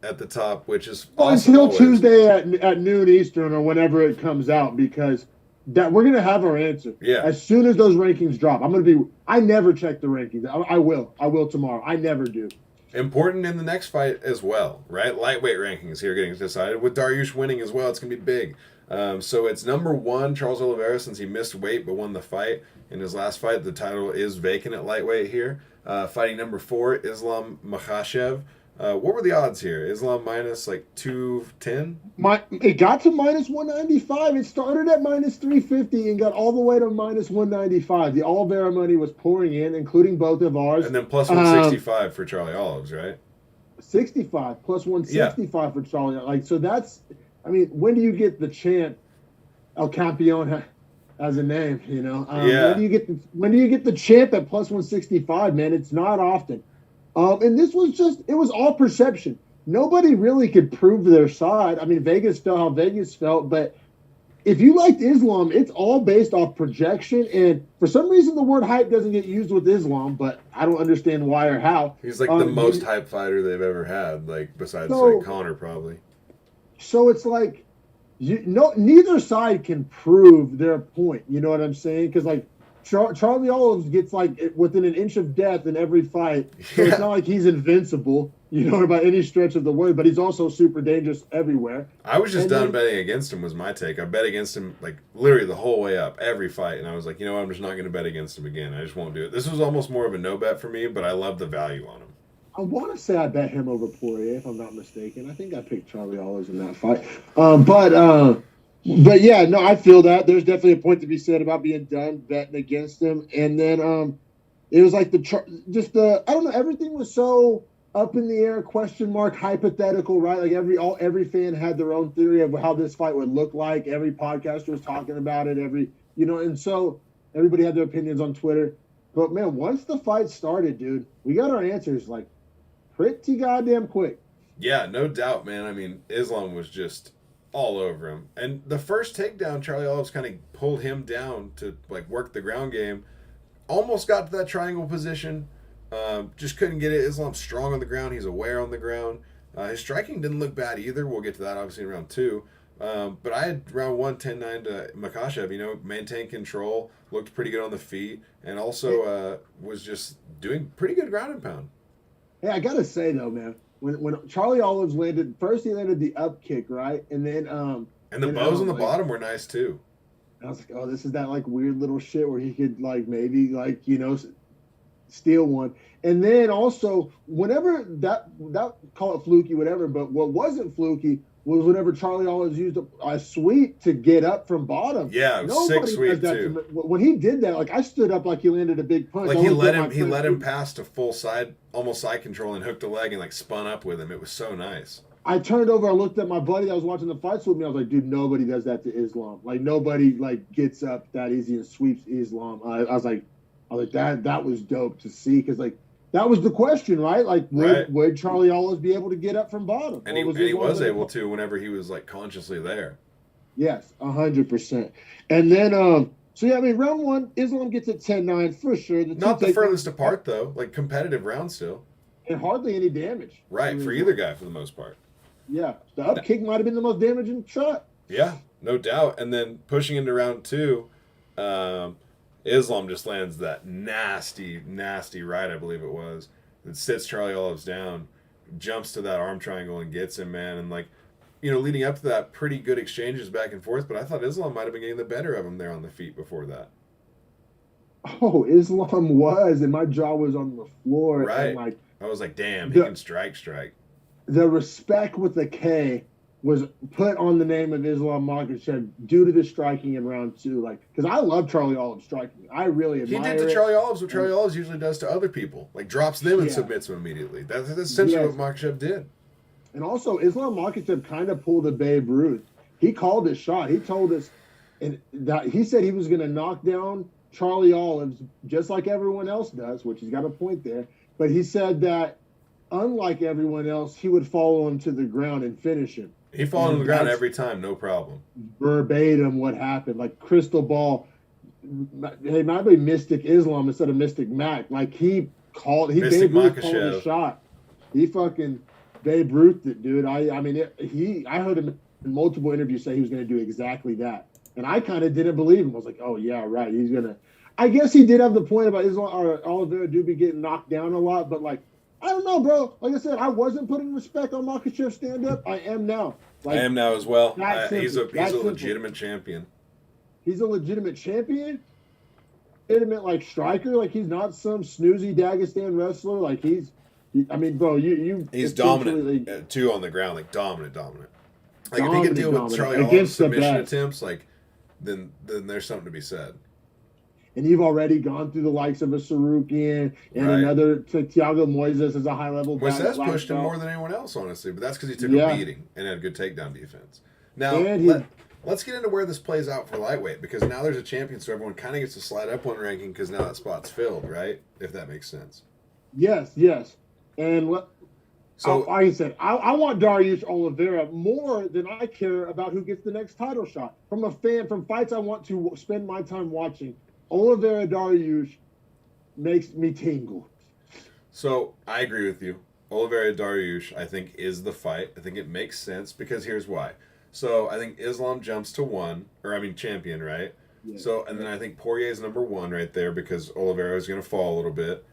at the top, which is awesome.
Until Tuesday at noon Eastern or whenever it comes out, because that we're gonna have our answer.
Yeah.
As soon as those rankings drop, I never check the rankings. I will tomorrow. I never do.
Important in the next fight as well, right? Lightweight rankings here getting decided with Dariush winning as well. It's gonna be big. So it's number 1, Charles Oliveira, since he missed weight but won the fight in his last fight. The title is vacant at lightweight here. Fighting number 4, Islam Makhachev. What were the odds here? Islam minus like 210?
It got to minus 195. It started at minus 350 and got all the way to minus 195. The Oliveira money was pouring in, including both of ours.
And then plus 165 for Charlie Olives, right?
65 plus 165 for Charlie. Like, so that's, I mean, when do you get the champ El Campeon as a name, you know? When do you get the champ at plus 165, man? It's not often. And this was it was all perception. Nobody really could prove their side. I mean, Vegas felt how Vegas felt, but if you liked Islam, it's all based off projection. And for some reason, the word hype doesn't get used with Islam, but I don't understand why or how.
He's like the most hype fighter they've ever had, like besides like Conor probably.
So it's like, neither side can prove their point. You know what I'm saying? Because like, Charlie Olives gets like within an inch of death in every fight. So it's not like he's invincible, you know, by any stretch of the word, but he's also super dangerous everywhere.
I was just done betting against him was my take. I bet against him like literally the whole way up, every fight. And I was like, you know what, I'm just not going to bet against him again. I just won't do it. This was almost more of a no bet for me, but I love the value on him.
I want to say I bet him over Poirier, if I'm not mistaken. I think I picked Charlie Olives in that fight. But yeah, no, I feel that. There's definitely a point to be said about being done betting against him. And then it was like I don't know, everything was so up in the air, question mark, hypothetical, right? Like every fan had their own theory of how this fight would look like. Every podcaster was talking about it, and so everybody had their opinions on Twitter. But man, once the fight started, dude, we got our answers like pretty goddamn quick.
Yeah, no doubt, man. I mean, Islam was just all over him. And the first takedown, Charlie Olives kind of pulled him down to like work the ground game. Almost got to that triangle position. Just couldn't get it. Islam's strong on the ground. He's aware on the ground. His striking didn't look bad either. We'll get to that obviously in round 2. But I had round 1, 10-9 to Makhachev. You know, maintained control, looked pretty good on the feet, and also was just doing pretty good ground and pound.
Hey, I gotta say though, man, when Charlie Olives landed, first he landed the up kick, right? And then
and the bows on the bottom were nice too.
I was like, oh, this is that like weird little shit where he could like maybe like, you know, steal one. And then also whenever that call it fluky, whatever, but what wasn't fluky was whenever Charlie Olives used a sweep to get up from bottom.
Yeah, it was sick sweep too.
When he did that, like I stood up like he landed a big punch.
Like he let him pass to full side, almost side control, and hooked a leg and like spun up with him. It was so nice.
I turned over, I looked at my buddy that was watching the fights with me. I was like, dude, nobody does that to Islam. Like nobody like gets up that easy and sweeps Islam. I was like that was dope to see, because like that was the question, right? Like, would Charlie Olives be able to get up from bottom?
And he was able to whenever he was like consciously there.
Yes, 100%. And then, so yeah, I mean, round 1, Islam gets it 10-9 for sure.
Not the furthest apart though, like competitive round still.
And hardly any damage.
Right, for either guy for the most part.
Yeah, the up kick might have been the most damaging shot.
Yeah, no doubt. And then pushing into round 2, Islam just lands that nasty, nasty right, I believe it was, that sits Charlie Olives down, jumps to that arm triangle and gets him, man. And like, you know, leading up to that, pretty good exchanges back and forth, but I thought Islam might have been getting the better of him there on the feet before that.
Oh, Islam was, and my jaw was on the floor.
Right.
And like,
I was like, damn, he can strike.
The respect with the K was put on the name of Islam Makhachev due to the striking in round 2. Like, because I love Charlie Olives striking. I really admire
it. He did to Charlie Olives what Charlie Olives usually does to other people. Like, drops them and submits them immediately. That's essentially what Makhachev did.
And also, Islam Makhachev kind of pulled a Babe Ruth. He called his shot. He told us and that he said he was going to knock down Charlie Olives just like everyone else does, which he's got a point there. But he said that unlike everyone else, he would follow him to the ground and finish him.
He falls on the ground every time, no problem.
Verbatim what happened, like crystal ball. Hey, might be Mystic Islam instead of Mystic Mac. Like he called
Mystic
called
Makhachev.
the shot. He fucking Babe Ruthed it, dude. I heard him in multiple interviews say he was going to do exactly that, and I kind of didn't believe him. I was like, oh yeah, right. He's gonna. I guess he did have the point about Islam or Oliveira do be getting knocked down a lot, but like I don't know, bro. Like I said, I wasn't putting respect on Makhachev stand up. I am now. Like,
I am now as well. He's a
simple.
legitimate champion.
He's a legitimate champion. Legitimate like striker. Like he's not some snoozy Dagestan wrestler. Like I mean, bro,
he's dominant too on the ground. Like dominant. Like if he can deal with Charlie Olive's submission attempts, like then there's something to be said.
And you've already gone through the likes of a Sarukian and another Thiago Moises as a high-level guy.
Moises pushed him more than anyone else, honestly, but that's because he took a beating and had a good takedown defense. Now, let's get into where this plays out for lightweight, because now there's a champion, so everyone kind of gets to slide up one ranking because now that spot's filled, right? If that makes sense.
Yes. And like I said, I want Dariush Oliveira more than I care about who gets the next title shot. From a fan, from fights I want to spend my time watching, Oliveira Dariush makes me tingle.
So I agree with you. Oliveira Dariush, I think, is the fight. I think it makes sense because here's why. So I think Islam jumps to champion, right? Yeah. So and then I think Poirier is number 1 right there because Oliveira is going to fall a little bit.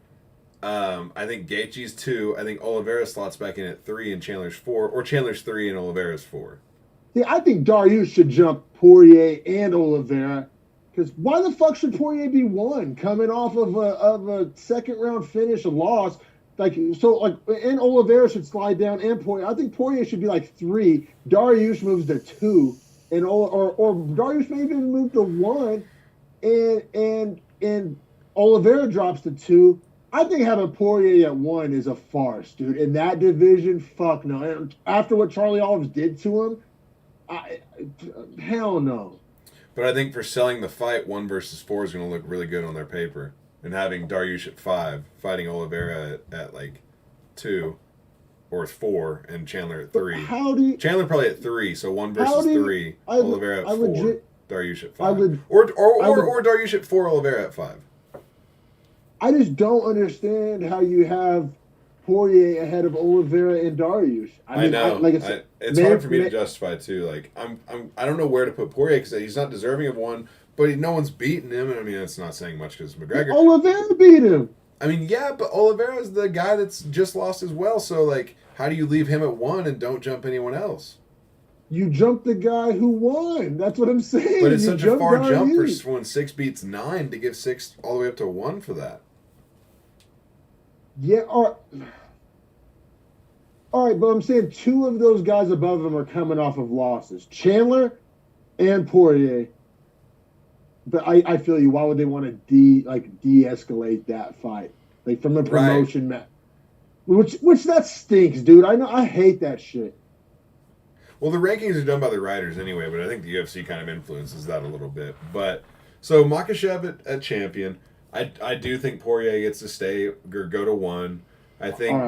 I think Gaethje's 2. I think Oliveira slots back in at 3 and Chandler's 4, or Chandler's 3 and Oliveira's 4.
See, I think Dariush should jump Poirier and Oliveira. Because why the fuck should Poirier be 1 coming off of a second round finish, a loss? And Oliveira should slide down, and Poirier. I think Poirier should be like 3. Dariush moves to 2, and or Dariush may even move to 1, and Oliveira drops to 2. I think having Poirier at 1 is a farce, dude. In that division, fuck no. And after what Charlie Olives did to him, hell no.
But I think for selling the fight, 1 versus 4 is going to look really good on their paper. And having Dariush at 5, fighting Oliveira at like 2 or 4, and Chandler at 3. Chandler probably at 3, so 1 versus 3, Oliveira at 4, Dariush at 5. Or Dariush at 4, Oliveira at 5.
I just don't understand how you have Poirier ahead of Oliveira and Dariush.
I know. It's hard for me to justify too. Like I don't know where to put Poirier because he's not deserving of 1, but no one's beaten him. And I mean, it's not saying much because McGregor.
Oliveira beat him.
I mean, yeah, but Oliveira is the guy that's just lost as well. So like, how do you leave him at 1 and don't jump anyone else?
You jump the guy who won. That's what I'm saying.
But it's such a far jump for when 6 beats 9 to give 6 all the way up to 1 for that.
Yeah, all right, but I'm saying 2 of those guys above him are coming off of losses. Chandler and Poirier. But I feel you. Why would they want to de-escalate that fight? Like from the promotion match. Which that stinks, dude. I know I hate that shit.
Well, the rankings are done by the writers anyway, but I think the UFC kind of influences that a little bit. But so Makhachev at champion. I do think Poirier gets to stay or go to 1. I think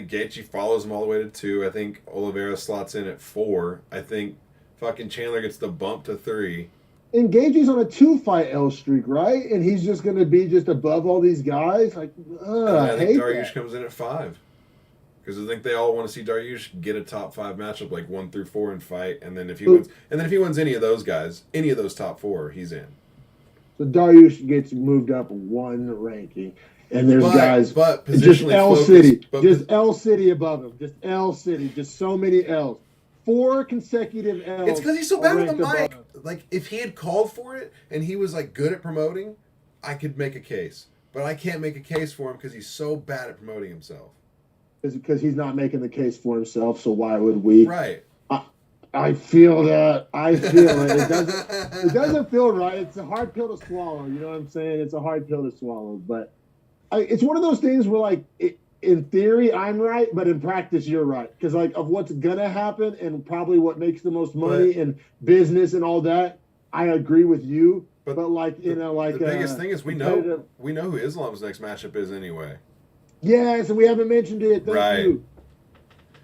Gaethje follows him all the way to 2. I think Oliveira slots in at 4. I think fucking Chandler gets the bump to 3.
And Gaethje's on a 2-fight L streak, right? And he's just going to be just above all these guys. Like, I think
Dariush comes in at 5 because I think they all want to see Dariush get a top 5 matchup, like 1 through 4 and fight. And then if he wins any of those guys, any of those top 4, he's in.
So Dariush gets moved up 1 ranking. And there's guys,
but
just L City, just L City above him, just L City, just so many L's, 4 consecutive L's.
It's because he's so bad with the mic. Like if he had called for it and he was like good at promoting, I could make a case. But I can't make a case for him because he's so bad at promoting himself.
Because he's not making the case for himself. So why would we?
Right.
I feel that. I feel it. It doesn't feel right. It's a hard pill to swallow. You know what I'm saying? It's a hard pill to swallow, but. It's one of those things where, like, in theory, I'm right, but in practice, you're right. Because, like, of what's going to happen and probably what makes the most money and business and all that, I agree with you,
But
but like
the biggest thing is we
competitive-
know who Islam's next matchup is anyway.
Yes, and we haven't mentioned it. Thank
Right.
you.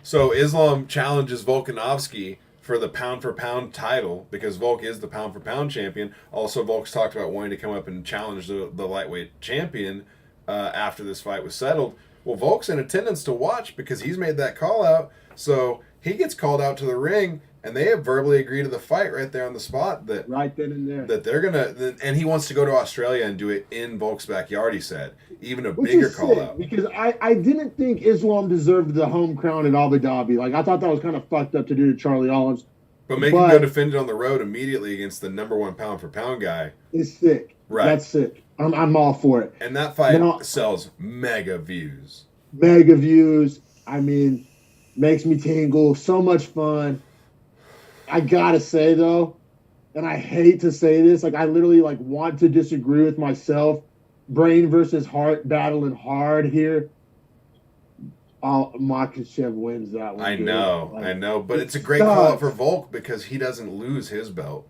So Islam challenges Volkanovski for the pound for pound title because Volk is the pound for pound champion. Also, Volk's talked about wanting to come up and challenge the lightweight champion after this fight was settled. Well, Volk's in attendance to watch because he's made that call out. So he gets called out to the ring, and they have verbally agreed to the fight right there on the spot that
Right then and there.
that they're gonna. And he wants to go to Australia and do it in Volk's backyard. He said even a
Which
bigger
is
call
sick,
out.
because I didn't think Islam deserved the home crown in Abu Dhabi. Like I thought that was kind of fucked up to do to Charlie Olives.
But make him go defend it on the road immediately against the number one pound for pound guy.
It's sick.
Right.
That's sick. I'm all for it.
And that fight
Now-
sells mega views.
Mega views. I mean, makes me tingle. So much fun. I gotta say though, and I hate to say this, like I literally like want to disagree with myself. Brain versus heart battling hard here. Makhachev wins that one.
I
dude.
know,
Like,
I know. But
it
it's a great call out
sucks.
for Volk because he doesn't lose his belt.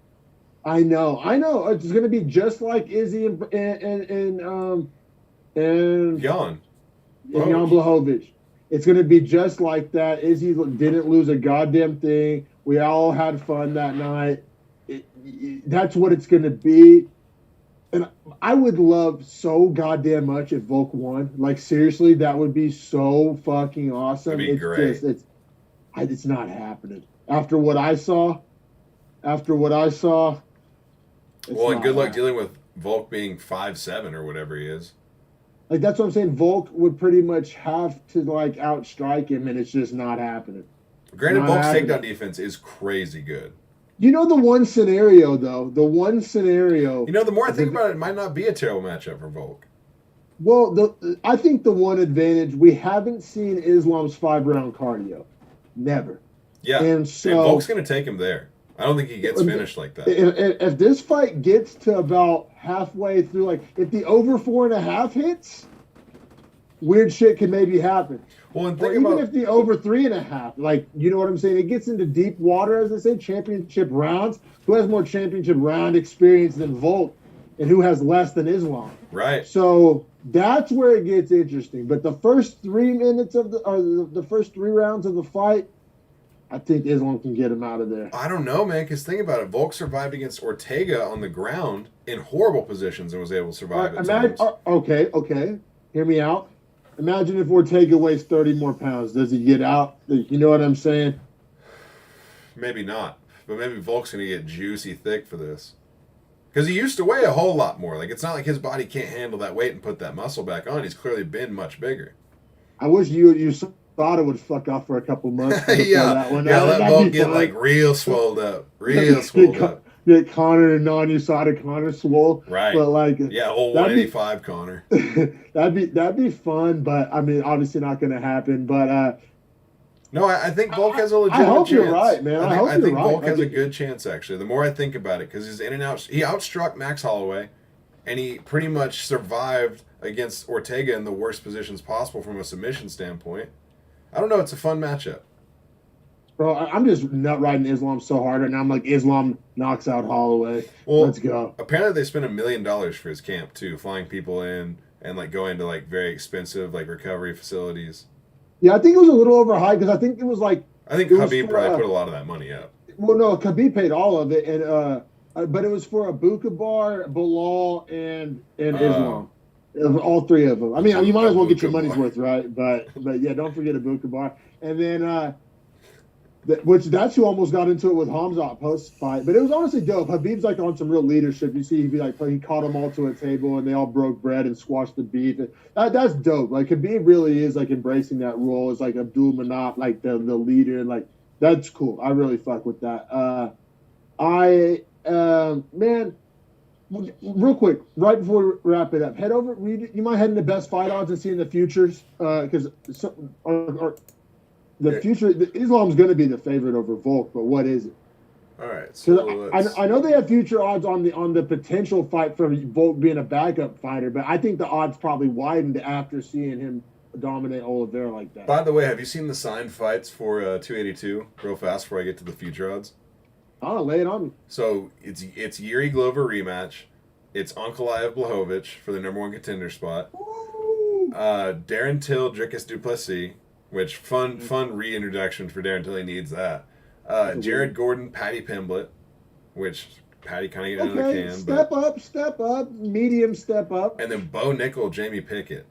I know. It's gonna be just like Izzy and
Jan.
Jan Blachowicz. It's going to be just like that. Izzy didn't lose a goddamn thing. We all had fun that night. That's what it's going to be. And I would love so goddamn much if Volk won. Like, seriously, that would be so fucking awesome.
That'd be
it's
great.
it's not happening. After what I saw, it's
Well, and
not
good luck
happening.
dealing with Volk being 5'7" or whatever he is.
Like, that's what I'm saying. Volk would pretty much have to, like, outstrike him, and it's just not happening.
Granted,
Not
Volk's
happening.
takedown defense is crazy good.
You know the one scenario, though? The one scenario...
You know, the more I think about it, it might not be a terrible matchup for Volk.
Well, I think the one advantage, we haven't seen Islam's 5-round cardio. Never.
Yeah,
And so...
Volk's going to take him there. I don't think he gets finished like that.
If this fight gets to about halfway through, like, if the over 4.5 hits, weird shit could maybe happen.
Well, and
Or
think
even
about
if the over 3.5, like, you know what I'm saying? It gets into deep water, as they say, championship rounds. Who has more championship round experience than Volk, and who has less than Islam?
right.
So that's where it gets interesting. But the first 3 minutes of the first 3 rounds of the fight, I think Islam can get him out of there.
I don't know, man, because think about it. Volk survived against Ortega on the ground in horrible positions and was able to survive at times.
Okay. Hear me out. Imagine if Ortega weighs 30 more pounds. Does he get out? You know what I'm saying?
Maybe not. But maybe Volk's going to get juicy thick for this. Because he used to weigh a whole lot more. Like, it's not like his body can't handle that weight and put that muscle back on. He's clearly been much bigger.
I wish you thought it would fuck off for a couple months. before that one.
Yeah, let
That'd
Volk
be
get,
fun.
like, real swelled up. Real swelled up.
Get Connor and non-USADA Connor swole.
Right.
But, like...
Yeah, old
that'd be-
185 Connor.
that'd be fun, but I mean, obviously not going to happen. But
No, I think Volk has a legitimate
I hope
chance.
you're right, man. I hope
I
you're
think
right.
Volk
I
has a
think-
good chance, actually. The more I think about it, because he's in and out. He outstruck Max Holloway, and he pretty much survived against Ortega in the worst positions possible from a submission standpoint. I don't know. It's a fun matchup.
bro, I'm just nut riding Islam so hard, and I'm like, Islam knocks out Holloway.
Well,
Let's go.
Apparently, they spent $1 million for his camp too, flying people in and like going to like very expensive like recovery facilities.
Yeah, I think it was a little overhyped because I think it was like,
I think
It was
Khabib
for,
probably put a lot of that money up.
well, no, Khabib paid all of it, and but it was for Abukabar, Bilal, and Islam. All 3 of them. I mean, you might as well get your money's
Abukabar.
worth, right? But yeah, don't forget Abukabar. And then, that's who almost got into it with Hamzat post fight. But it was honestly dope. Habib's like on some real leadership. You see, he caught them all to a table and they all broke bread and squashed the beef. That's dope. Like Habib really is like embracing that role as like Abdul Manap, like the leader, and like that's cool. I really fuck with that. Man. Real quick, right before we wrap it up, head over. You might head into Best Fight Odds and see in the futures because the future. Islam's going to be the favorite over Volk, but what is it?
All right, so
I know they have future odds on the potential fight for Volk being a backup fighter, but I think the odds probably widened after seeing him dominate Oliveira like that.
by the way, have you seen the signed fights for 282? Real fast before I get to the future odds.
I'll lay it on me.
So it's Yuri Glover rematch. It's Ankalaev Blachowicz for the number one contender spot.
Woo!
Darren Till, Dricus Duplessis, which fun reintroduction for Darren Till. He needs that. Jared Gordon, Patty Pimblett, which Patty kind of get under the can.
Step up, medium step up.
And then Bo Nickel, Jamie Pickett.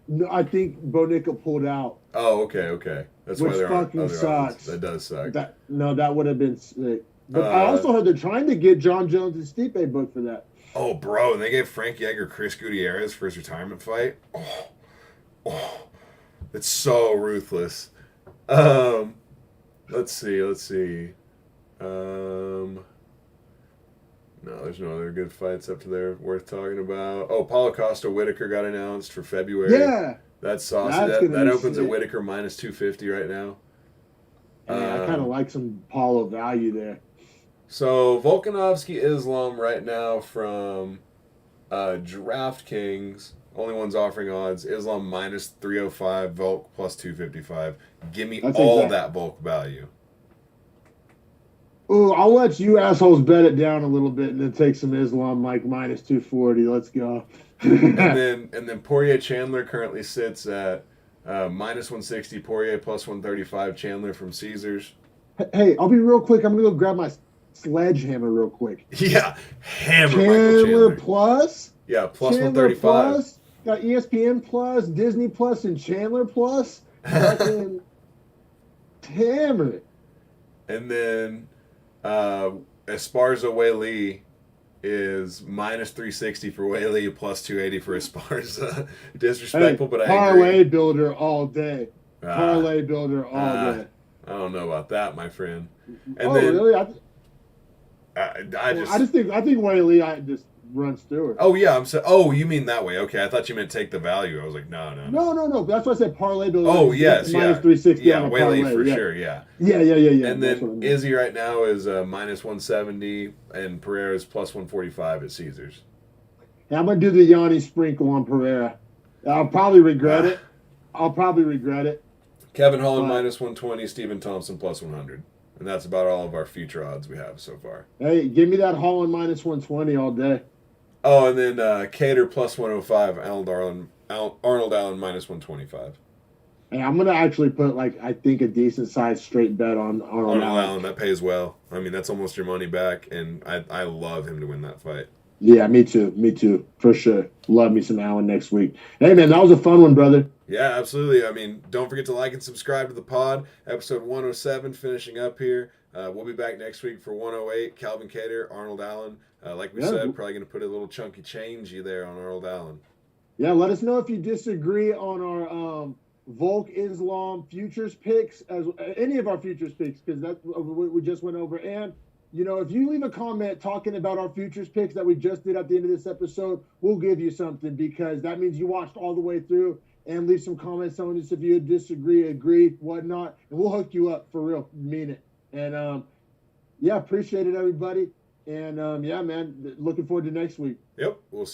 No, I think Bo Nickel pulled out.
Oh, okay. That's
which
why there
fucking
aren't other
sucks.
odds. That does suck.
That would have been sick. But I also heard they're trying to get John Jones and Stipe booked for that.
Oh, bro, and they gave Frank Yeager Chris Gutierrez for his retirement fight. Oh, it's so ruthless. Let's see. No, there's no other good fights up to there worth talking about. Oh, Paulo Costa Whitaker got announced for February.
Yeah.
That's saucy. That opens at Whitaker minus 250 right now.
Yeah, I kind of like some Paulo value there.
So Volkanovski Islam right now from DraftKings. Only one's offering odds. Islam minus 305, Volk plus 255. Give me that Volk value.
Ooh, I'll let you assholes bet it down a little bit and then take some Islam like minus 240. Let's go.
and then Poirier Chandler currently sits at minus 160. Poirier plus 135. Chandler from Caesars.
Hey, I'll be real quick. I'm gonna go grab my sledgehammer real quick.
Yeah, hammer
Chandler plus.
Yeah, plus
Chandler
135.
Plus, got ESPN Plus, Disney Plus, and Chandler Plus. Fucking hammer it.
And then Esparza Weili is minus 360 for Weili, plus 280 for Esparza. Disrespectful, but I agree.
Parlay builder all day. Parlay builder all day.
I don't know about that, my friend. And
really?
I
think Weili just runs through it.
Oh yeah, you mean that way? Okay, I thought you meant take the value. I was like, no.
No. That's why I said parlay builder.
Oh yes,
minus 360.
Yeah, Weili for sure. Yeah.
Yeah.
And then Izzy right now is minus 170, and Pereira's plus 145 at Caesars.
Yeah, I'm gonna do the Yanni sprinkle on Pereira. I'll probably regret it.
Kevin Holland minus 120, Stephen Thompson plus 100. And that's about all of our future odds we have so far.
Hey, give me that Holland minus 120 all day.
Oh, and then Cater plus 105, Arnold Allen minus 125.
Hey, I'm going to actually put, I think a decent-sized straight bet on Arnold Allen.
That pays well. I mean, that's almost your money back, and I love him to win that fight.
Yeah, me too, for sure. Love me some Allen next week. Hey, man, that was a fun one, brother.
Yeah, absolutely. I mean, don't forget to like and subscribe to the pod. Episode 107 finishing up here. We'll be back next week for 108. Calvin Cater, Arnold Allen. Like we said, probably going to put a little chunky changey there on Arnold Allen.
Yeah, let us know if you disagree on our Volk Islam futures picks, as any of our futures picks, because that's what we just went over. And if you leave a comment talking about our futures picks that we just did at the end of this episode, we'll give you something, because that means you watched all the way through. And leave some comments telling us if you disagree, agree, whatnot, and we'll hook you up for real. Mean it. And appreciate it, everybody. And yeah, man, looking forward to next week.
Yep, we'll see.